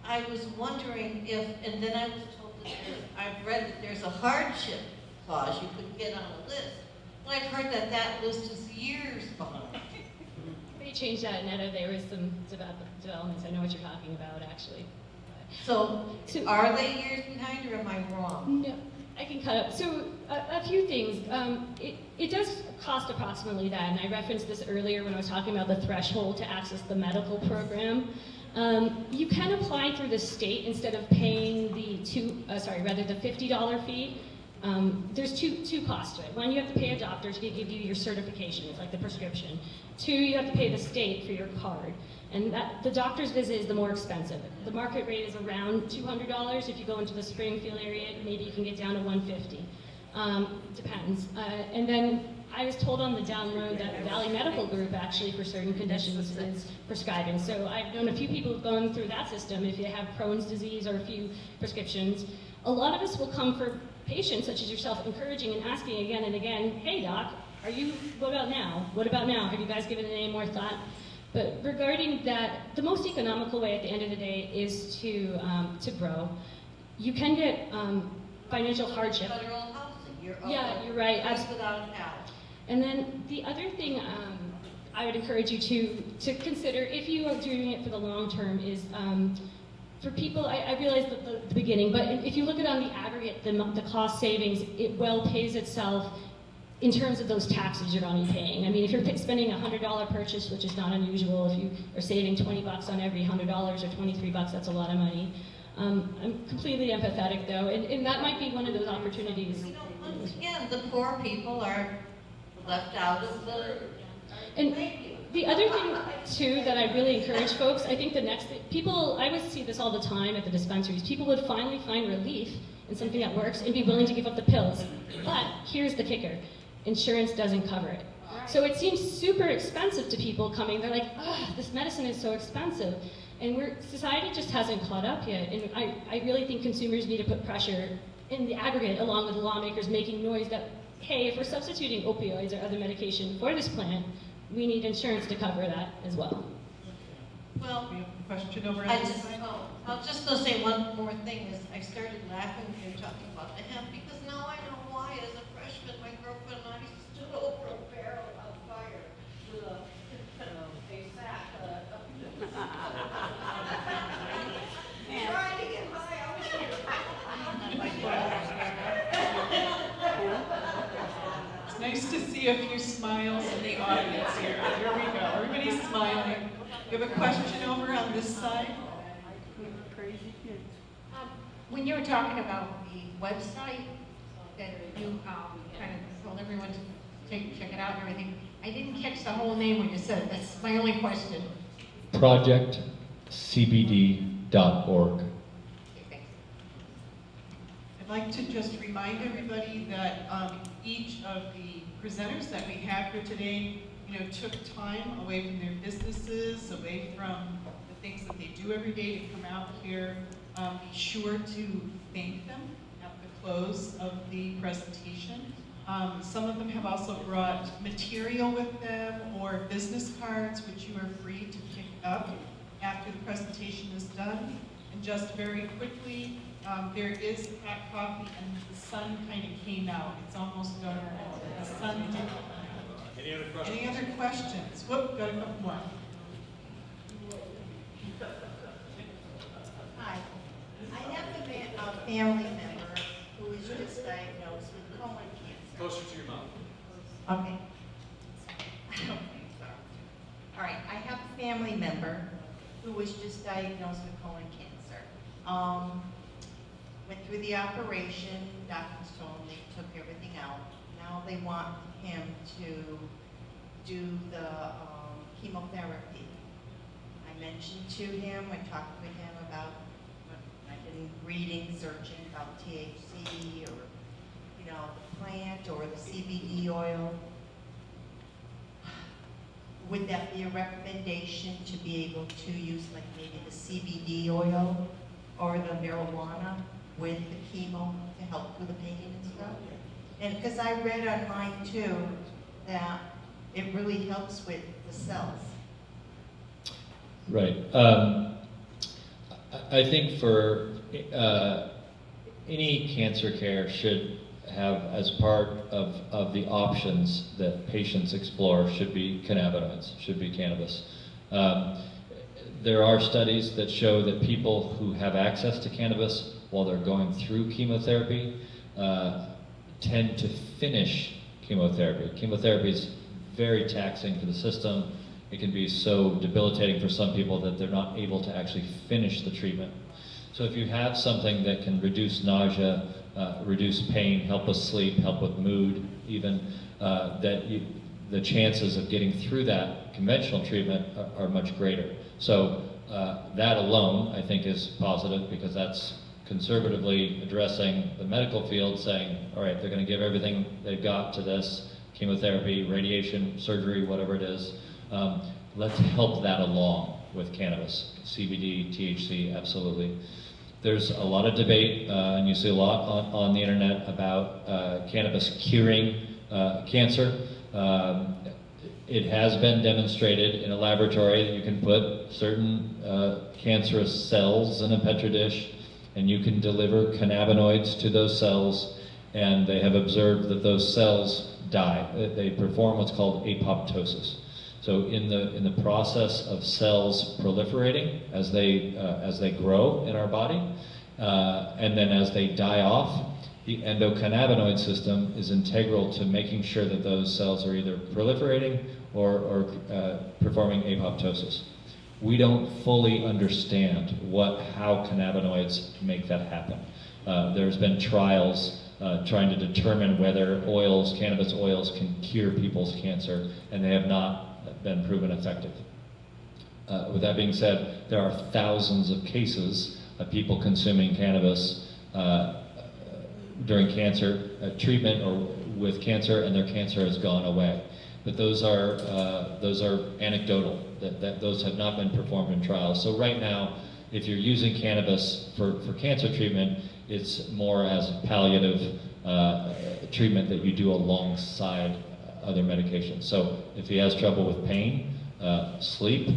I was wondering if, and then I was told that I've read that there's a hardship clause you could get on a list. Well, I've heard that that list is years behind. They changed that in EDA. There was some developments. I know what you're talking about, actually. So are they years behind, or am I wrong? No, I can cut up. So a few things. It does cost approximately that, and I referenced this earlier when I was talking about the threshold to access the medical program. You can apply through the state instead of paying the $50 fee. There's two costs to it. One, you have to pay a doctor to give you your certification, it's like the prescription. Two, you have to pay the state for your card. And the doctor's visit is the more expensive. The market rate is around $200. If you go into the Springfield area, maybe you can get down to $150. Depends. And then I was told on the down road that Valley Medical Group actually for certain conditions is prescribing. So I've known a few people who've gone through that system if you have Crohn's disease or a few prescriptions. A lot of us will come for patients such as yourself, encouraging and asking again and again, hey doc, what about now? What about now? Have you guys given it any more thought? But regarding that, the most economical way at the end of the day is to grow. You can get financial hardship. Federal housing, you're right. without a house. And then the other thing I would encourage you to consider, if you are doing it for the long term, is for people, I realized at the beginning, but if you look at on the aggregate, the cost savings, it well pays itself in terms of those taxes you're going to be paying. I mean, if you're spending a $100 purchase, which is not unusual, if you are saving 20 bucks on every $100 or 23 bucks, that's a lot of money. I'm completely empathetic though, and that might be one of those opportunities. Again, the poor people are left out of the... And the other thing too that I really encourage folks, I think I would see this all the time at the dispensaries, people would finally find relief in something that works and be willing to give up the pills. But here's the kicker. insurance doesn't cover it. So it seems super expensive to people coming. They're like, oh, this medicine is so expensive. And society just hasn't caught up yet. And I really think consumers need to put pressure in the aggregate, along with the lawmakers making noise that, hey, if we're substituting opioids or other medication for this plant, we need insurance to cover that as well. Well, we have a question over on I this just, side. I was just gonna say one more thing, is I started laughing when you were talking about the hemp, because now I know why, as a freshman, my girlfriend and I stood over a barrel on fire with a sack, trying to get high, I was It's nice to see a few smiles in the audience here. Here we go. Everybody's smiling. We have a question over on this side. When you were talking about the website that you kind of told everyone to check it out and everything, I didn't catch the whole name when you said it. That's my only question. ProjectCBD.org. I'd like to just remind everybody that each of the presenters that we have here today, took time away from their businesses, away from the things that they do every day to come out here. Be sure to thank them at the close of the presentation. Some of them have also brought material with them or business cards, which you are free to pick up after the presentation is done. And just very quickly, there is hot coffee, and the sun kind of came out. It's almost dark. The sun did. Any other questions? Any other questions? Whoop, got a couple more. Hi, I have a family member who was just diagnosed with colon cancer. Closer to your mouth. Okay. All right, I have a family member who was just diagnosed with colon cancer. Went through the operation, doctors told him they took everything out. Now they want him to do the chemotherapy. I mentioned to him, I talked with him about what I've been reading, searching about THC or, the plant or the CBD oil. Would that be a recommendation to be able to use like maybe the CBD oil or the marijuana with the chemo to help with the pain and stuff? And because I read online too that it really helps with the cells. Right. I think for any cancer care should have as part of the options that patients explore should be cannabinoids, should be cannabis. There are studies that show that people who have access to cannabis while they're going through chemotherapy tend to finish chemotherapy. Chemotherapy is very taxing for the system. It can be so debilitating for some people that they're not able to actually finish the treatment. So if you have something that can reduce nausea, reduce pain, help with sleep, help with mood even, the chances of getting through that conventional treatment are much greater. So that alone, I think, is positive because that's conservatively addressing the medical field, saying, all right, they're going to give everything they've got to this, chemotherapy, radiation, surgery, whatever it is. Let's help that along with cannabis, CBD, THC, absolutely. There's a lot of debate, and you see a lot on the internet about cannabis curing cancer. It has been demonstrated in a laboratory that you can put certain cancerous cells in a petri dish, and you can deliver cannabinoids to those cells, and they have observed that those cells die. They perform what's called apoptosis. So in the process of cells proliferating as they grow in our body, and then as they die off, the endocannabinoid system is integral to making sure that those cells are either proliferating or performing apoptosis. We don't fully understand how cannabinoids make that happen. There's been trials trying to determine whether cannabis oils can cure people's cancer, and they have not been proven effective. With that being said, there are thousands of cases of people consuming cannabis during cancer treatment or with cancer and their cancer has gone away. But those are anecdotal. Those have not been performed in trials. So right now, if you're using cannabis for cancer treatment, it's more as palliative treatment that you do alongside other medications. So if he has trouble with pain, sleep,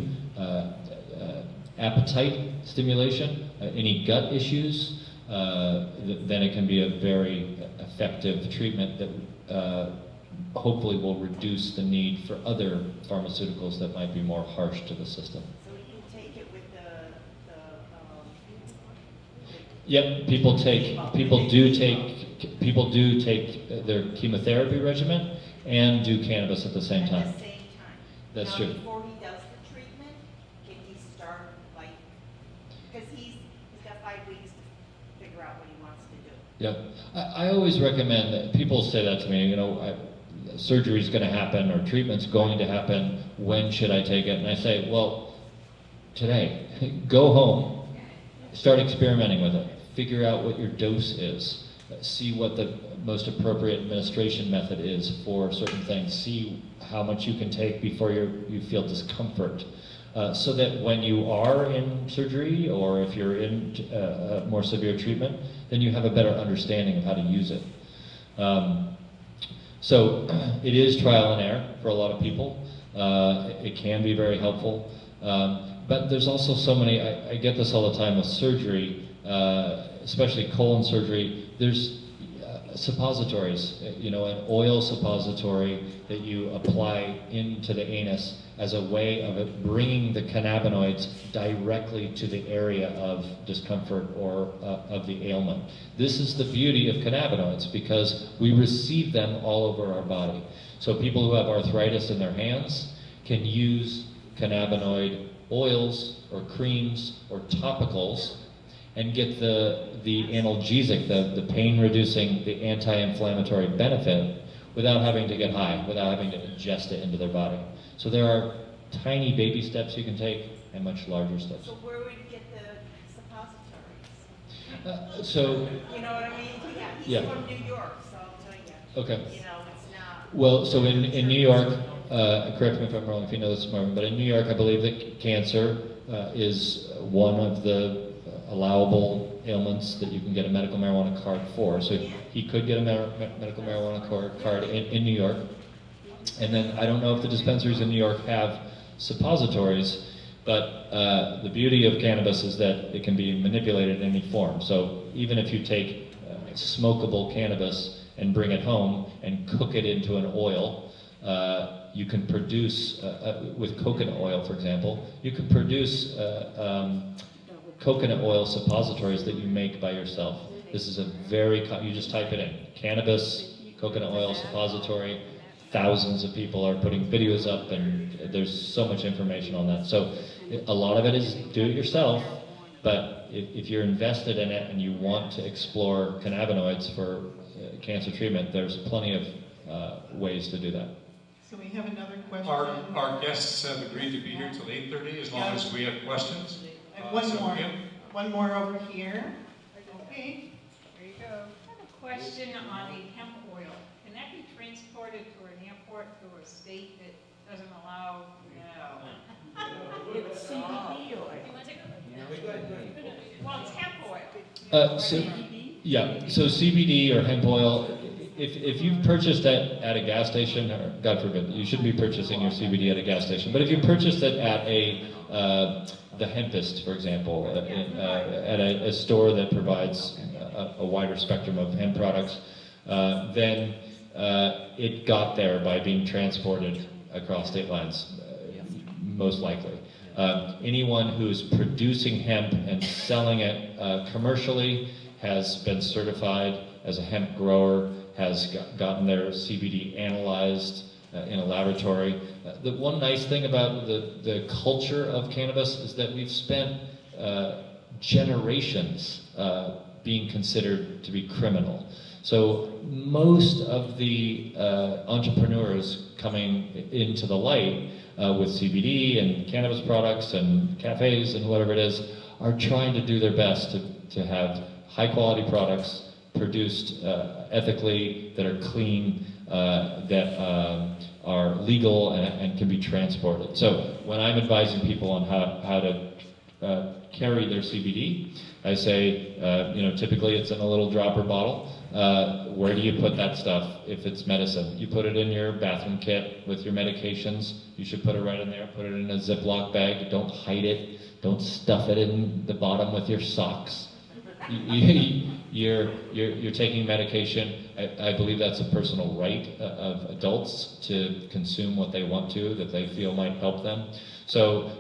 appetite stimulation, any gut issues, then it can be a very effective treatment that hopefully will reduce the need for other pharmaceuticals that might be more harsh to the system. So you can take it with Yep, people do take their chemotherapy regimen and do cannabis at the same time. At the same time. That's now, true. Before he does the treatment, can he start like, because he's got 5 weeks to figure out what he wants to do. Yep. I always recommend that people say that to me, you know, surgery's going to happen or treatment's going to happen, when should I take it? And I say, well, today. Go home, start experimenting with it, figure out what your dose is, see what the most appropriate administration method is for certain things, see how much you can take before you feel discomfort. So that when you are in surgery or if you're in more severe treatment, then you have a better understanding of how to use it. So it is trial and error for a lot of people. It can be very helpful. But there's also so many, I get this all the time with surgery, especially colon surgery. There's suppositories, you know, an oil suppository that you apply into the anus as a way of it bringing the cannabinoids directly to the area of discomfort or of the ailment. This is the beauty of cannabinoids because we receive them all over our body. So people who have arthritis in their hands can use cannabinoid oils or creams or topicals and get the analgesic, the pain-reducing, the anti-inflammatory benefit without having to get high, without having to ingest it into their body. So there are tiny baby steps you can take and much larger steps. So where would you get the suppositories? You know what I mean? Yeah, he's from New York, so I'll tell you. Okay. You know, it's not. Well, so in New York, correct me if I'm wrong, if you know this, Marvin, but in New York, I believe that cancer is one of the allowable ailments that you can get a medical marijuana card for. So he could get a medical marijuana card in New York. And then I don't know if the dispensaries in New York have suppositories, but the beauty of cannabis is that it can be manipulated in any form. So even if you take smokable cannabis and bring it home and cook it into an oil, you can produce, with coconut oil, for example, you can produce coconut oil suppositories that you make by yourself. This is a very, you just type it in, cannabis, coconut oil suppository. Thousands of people are putting videos up and there's so much information on that. So a lot of it is do it yourself, but if you're invested in it and you want to explore cannabinoids for cancer treatment, there's plenty of ways to do that. So we have another question. Our guests have agreed to be here till 8:30 as long as we have questions. One more over here. Okay. There you go. I have a question on the hemp oil. Can that be transported to an airport to a state that doesn't allow, it's CBD oil? Well, it's hemp oil. So CBD or hemp oil, if you've purchased it at a gas station, or God forbid, you shouldn't be purchasing your CBD at a gas station, but if you purchased it at the Hempist, for example, at a store that provides a wider spectrum of hemp products, then it got there by being transported across state lines, most likely. Anyone who's producing hemp and selling it commercially has been certified as a hemp grower, has gotten their CBD analyzed in a laboratory. The one nice thing about the culture of cannabis is that we've spent generations being considered to be criminal. So most of the entrepreneurs coming into the light with CBD and cannabis products and cafes and whatever it is are trying to do their best to have high quality products produced ethically, that are clean, that are legal and can be transported. So when I'm advising people on how to carry their CBD, I say, typically it's in a little dropper bottle. Where do you put that stuff if it's medicine? You put it in your bathroom kit with your medications. You should put it right in there. Put it in a Ziploc bag. Don't hide it. Don't stuff it in the bottom with your socks. You're taking medication. I believe that's a personal right of adults to consume what they want to, that they feel might help them. So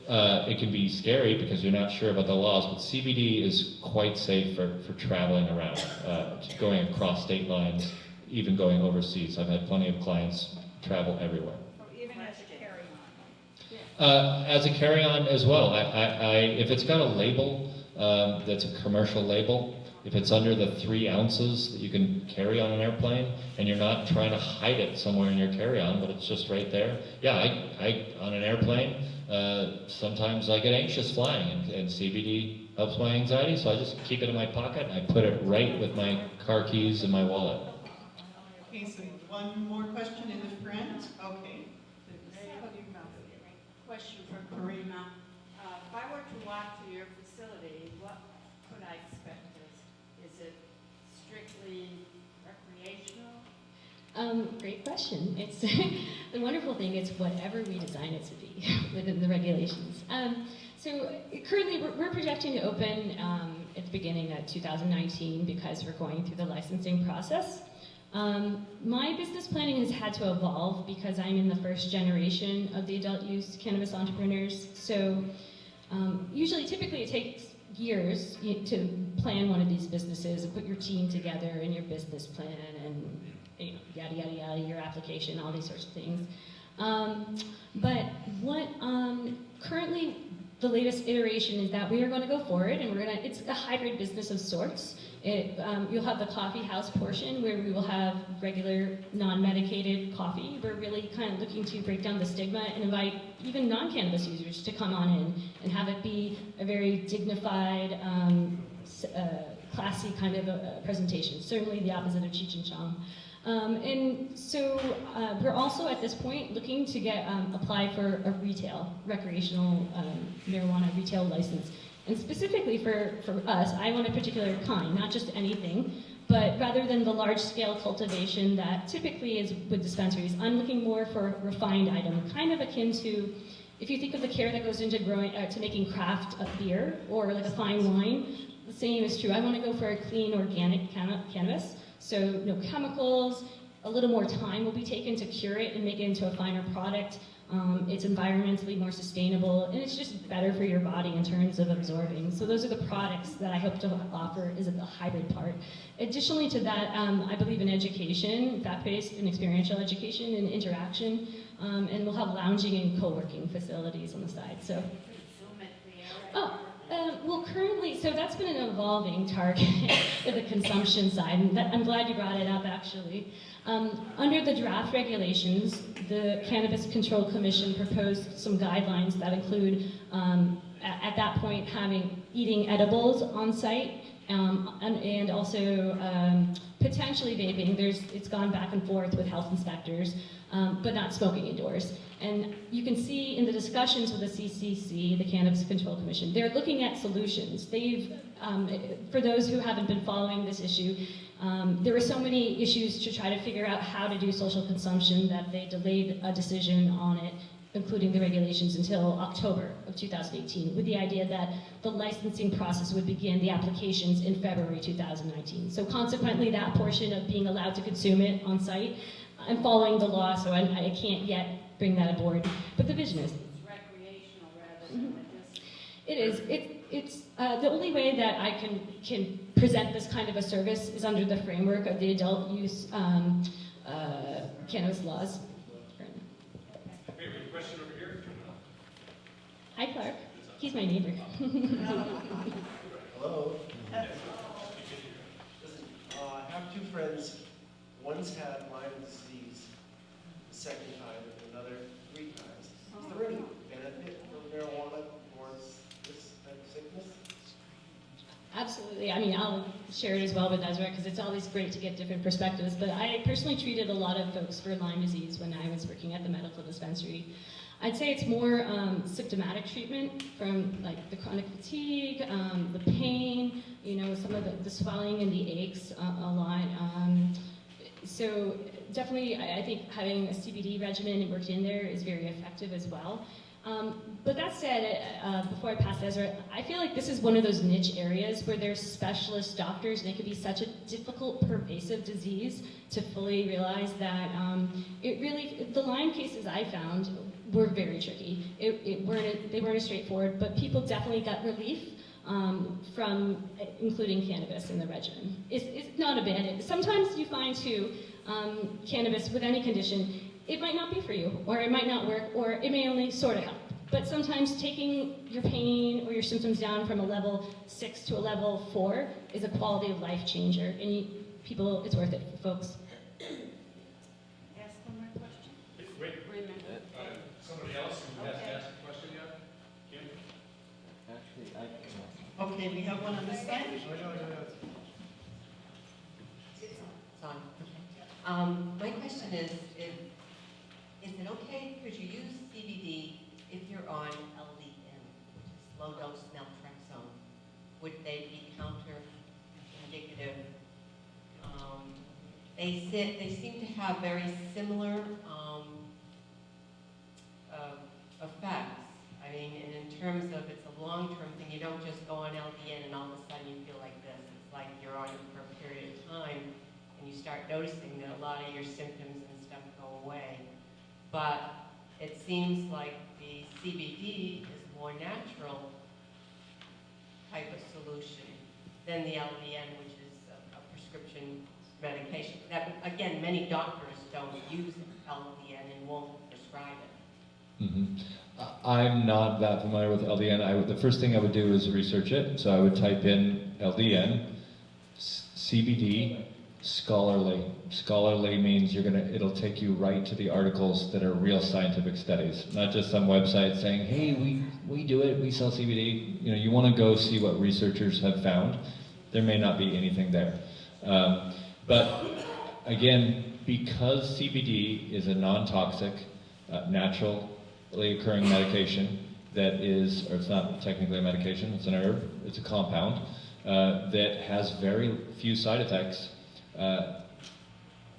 it can be scary because you're not sure about the laws, but CBD is quite safe for traveling around, going across state lines, even going overseas. I've had plenty of clients travel everywhere. Even as a carry-on? As a carry-on as well. If it's got a label that's a commercial label, if it's under the 3 ounces that you can carry on an airplane, and you're not trying to hide it somewhere in your carry-on, but it's just right there. Yeah, I on an airplane, sometimes I get anxious flying, and CBD helps my anxiety, so I just keep it in my pocket, and I put it right with my car keys and my wallet. Okay, so one more question in the front. Okay. Question for Karima. If I were to walk to your facility, what could I expect? Is it strictly recreational? Great question. It's the wonderful thing. It's whatever we design it to be within the regulations. So currently we're projecting to open at the beginning of 2019 because we're going through the licensing process. My business planning has had to evolve because I'm in the first generation of the adult use cannabis entrepreneurs. So typically it takes years to plan one of these businesses and put your team together and your business plan and yada yada yada, your application, all these sorts of things. But what currently the latest iteration is that we are going to go forward and it's a hybrid business of sorts. You'll have the coffee house portion where we will have regular non-medicated coffee. We're really kind of looking to break down the stigma and invite even non-cannabis users to come on in and have it be a very dignified, classy kind of a presentation, certainly the opposite of Cheech and Chong. And so we're also at this point looking to apply for a recreational marijuana retail license. And specifically for us, I want a particular kind, not just anything, but rather than the large-scale cultivation that typically is with dispensaries, I'm looking more for a refined item, kind of akin to, if you think of the care that goes into to making craft beer or like a fine wine, the same is true. I want to go for a clean, organic cannabis, so no chemicals. A little more time will be taken to cure it and make it into a finer product. It's environmentally more sustainable, and it's just better for your body in terms of absorbing. So those are the products that I hope to offer is the hybrid part. Additionally to that, I believe in education, fact-based and experiential education and interaction, and we'll have lounging and co-working facilities on the side. So, well, currently, so that's been an evolving target for the consumption side, and I'm glad you brought it up, actually. Under the draft regulations, the Cannabis Control Commission proposed some guidelines that include, at that point, eating edibles on site, and also potentially vaping. It's gone back and forth with health inspectors, but not smoking indoors. And you can see in the discussions with the CCC, the Cannabis Control Commission, they're looking at solutions. For those who haven't been following this issue, there were so many issues to try to figure out how to do social consumption that they delayed a decision on it, including the regulations, until October of 2018, with the idea that the licensing process would begin the applications in February 2019. So consequently, that portion of being allowed to consume it on site, I'm following the law, so I can't yet bring that aboard. But the vision is. It's recreational rather than medicinal. It is. It's the only way that I can present this kind of a service is under the framework of the adult use cannabis laws. We have a question over here. Hi, Clark. He's my neighbor. Hello. Listen, I have 2 friends. One's had Lyme disease the 2nd time, and another 3 times. Is there any benefit for marijuana towards this type of sickness? Absolutely. I mean, I'll share it as well with Ezra because it's always great to get different perspectives. But I personally treated a lot of folks for Lyme disease when I was working at the medical dispensary. I'd say it's more symptomatic treatment from like the chronic fatigue, the pain, you know, some of the swelling and the aches a lot. So definitely, I think having a CBD regimen worked in there is very effective as well. But that said, before I pass to Ezra, I feel like this is one of those niche areas where there's specialist doctors, and it can be such a difficult, pervasive disease to fully realize that the Lyme cases I found were very tricky. They weren't as straightforward, but people definitely got relief from including cannabis in the regimen. It's not abandoned. Sometimes you find too, cannabis with any condition, it might not be for you, or it might not work, or it may only sort of help. But sometimes taking your pain or your symptoms down from a level 6 to a level 4 is a quality of life changer, and it's worth it for folks. Ask one more question. Wait. Wait a minute. Somebody else who hasn't asked a question yet? Kim? Actually, I can. Okay, we have one on this side. It's on. My question is it okay, because you use CBD if you're on LDN, which is low dose naltrexone, would they be counter-indicative? They seem to have very similar effects. I mean, and in terms of it's a long-term thing, you don't just go on LDN and all of a sudden you feel like this. It's like you're on it for a period of time, and you start noticing that a lot of your symptoms and stuff go away. But it seems like the CBD is more natural type of solution than the LDN, which is a prescription medication. That, again, many doctors don't use LDN and won't prescribe it. Mm-hmm. I'm not that familiar with LDN. The first thing I would do is research it. So I would type in LDN, CBD, scholarly. Scholarly means it'll take you right to the articles that are real scientific studies, not just some website saying, hey, we do it, we sell CBD. You know, you want to go see what researchers have found. There may not be anything there. But again, because CBD is a non-toxic, naturally occurring medication that is, or it's not technically a medication, it's an herb, it's a compound that has very few side effects.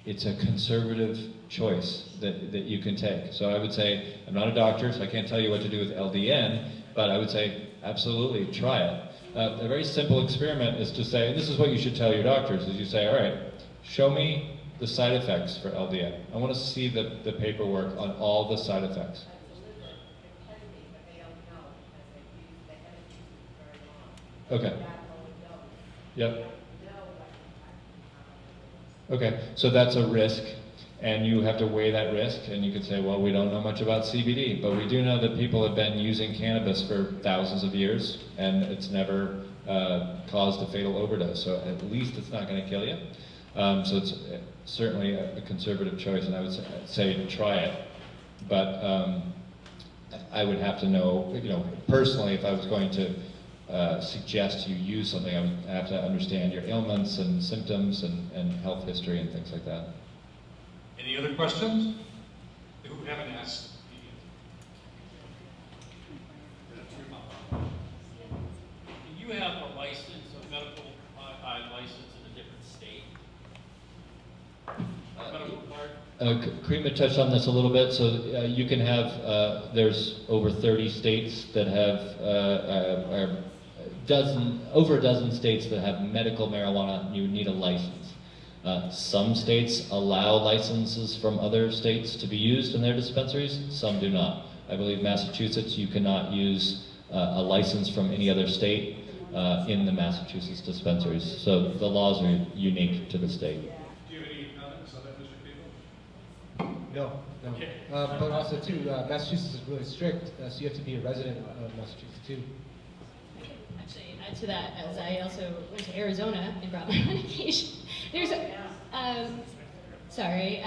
It's a conservative choice that you can take. So I would say, I'm not a doctor, so I can't tell you what to do with LDN, but I would say, absolutely, try it. A very simple experiment is to say, and this is what you should tell your doctors, is you say, all right, show me the side effects for LDN. I want to see the paperwork on all the side effects. Okay. Yep. Okay, so that's a risk, and you have to weigh that risk, and you could say, well, we don't know much about CBD, but we do know that people have been using cannabis for thousands of years, and it's never caused a fatal overdose, so at least it's not going to kill you. So it's certainly a conservative choice, and I would say try it, but I would have to know, personally, if I was going to suggest you use something, I would have to understand your ailments and symptoms and health history and things like that. Any other questions? Who haven't asked? Do you have a license, a medical license in a different state? Medical card? Karima touched on this a little bit, so you can have, there's over 30 states that have, over a dozen states that have medical marijuana. You need a license. Some states allow licenses from other states to be used in their dispensaries, some do not. I believe Massachusetts, you cannot use a license from any other state in the Massachusetts dispensaries. So the laws are unique to the state. Do you have any comments on that, Mr. Cable? No. Okay. But also too, Massachusetts is really strict, so you have to be a resident of Massachusetts too. Actually, add to that, as I also went to Arizona and brought my medication. There's Sorry.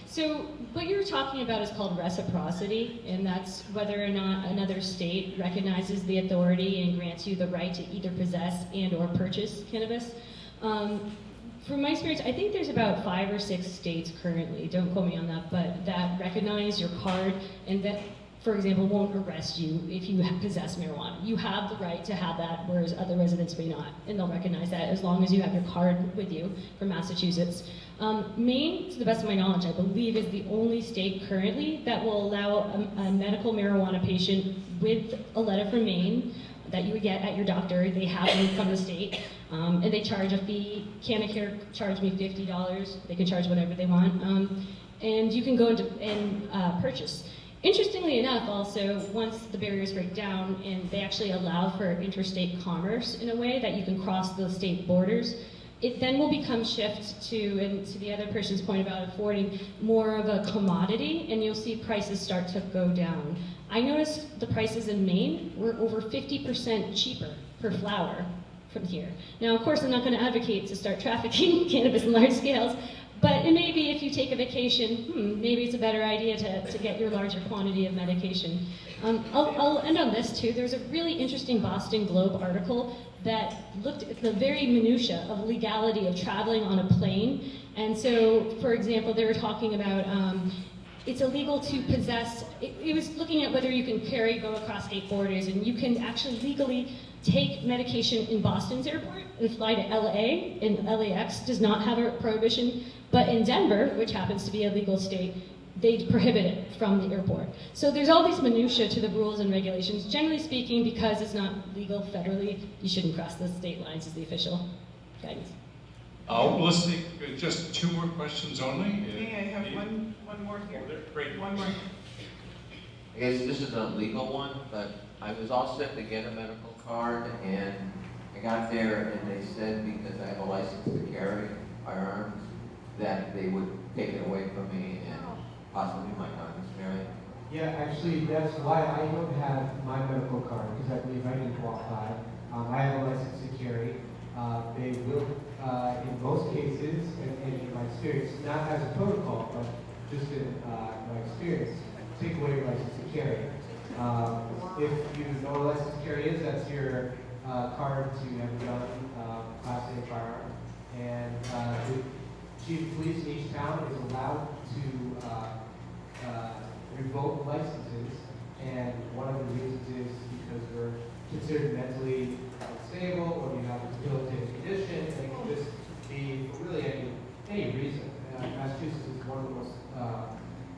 So what you're talking about is called reciprocity, and that's whether or not another state recognizes the authority and grants you the right to either possess and or purchase cannabis. From my experience, I think there's about 5 or 6 states currently, don't quote me on that, but that recognize your card and that, for example, won't arrest you if you possess marijuana. You have the right to have that, whereas other residents may not, and they'll recognize that as long as you have your card with you from Massachusetts. Maine, to the best of my knowledge, I believe is the only state currently that will allow a medical marijuana patient with a letter from Maine that you would get at your doctor. They have them from the state, and they charge a fee. Cannabis charge me $50. They can charge whatever they want, and you can go and purchase. Interestingly enough, also, once the barriers break down and they actually allow for interstate commerce in a way that you can cross the state borders, it then will become shift to, and to the other person's point about affording more of a commodity, and you'll see prices start to go down. I noticed the prices in Maine were over 50% cheaper per flower from here. Now, of course, I'm not going to advocate to start trafficking cannabis in large scales, but it may be if you take a vacation, maybe it's a better idea to get your larger quantity of medication. I'll end on this too. There's a really interesting Boston Globe article that looked at the very minutia of legality of traveling on a plane. And so, for example, they were talking about it's illegal to possess, it was looking at whether you can go across state borders, and you can actually legally take medication in Boston's airport and fly to LA, and LAX does not have a prohibition, but in Denver, which happens to be a legal state, they prohibit it from the airport. So there's all these minutiae to the rules and regulations. Generally speaking, because it's not legal federally, you shouldn't cross the state lines is the official guidance. Let's take just 2 more questions only. May I have one more here? Great. One more. I guess this is a legal one, but I was all set to get a medical card, and I got there and they said because I have a license to carry firearms that they would take it away from me and possibly my gun. Right? Yeah, actually, that's why I don't have my medical card, because I believe I didn't qualify. I have a license to carry. They will, in most cases, and in my experience, not as a protocol, but just in my experience, take away your license to carry. If you know what a license to carry is, that's your card to have a gun, Class A firearm. And the chief of police in each town is allowed to revoke licenses, and one of the reasons is because we're considered mentally unstable, or you have a debilitating condition, and it can just be for really any reason. Massachusetts is one of the most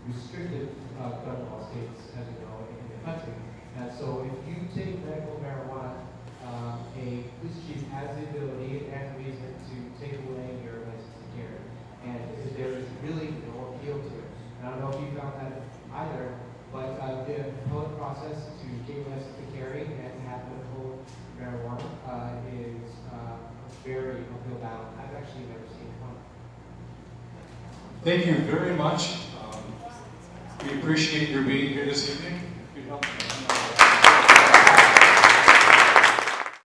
restrictive gun law states, as you know, in the country. And so if you take medical marijuana, a police chief has the ability and the reason to take away your license to carry. And there is really no appeal to it. And I don't know if you found that either, but the appellate process to get your license to carry and have medical marijuana is very uphill battle. I've actually never seen one. Thank you very much. We appreciate your being here this evening. Good help.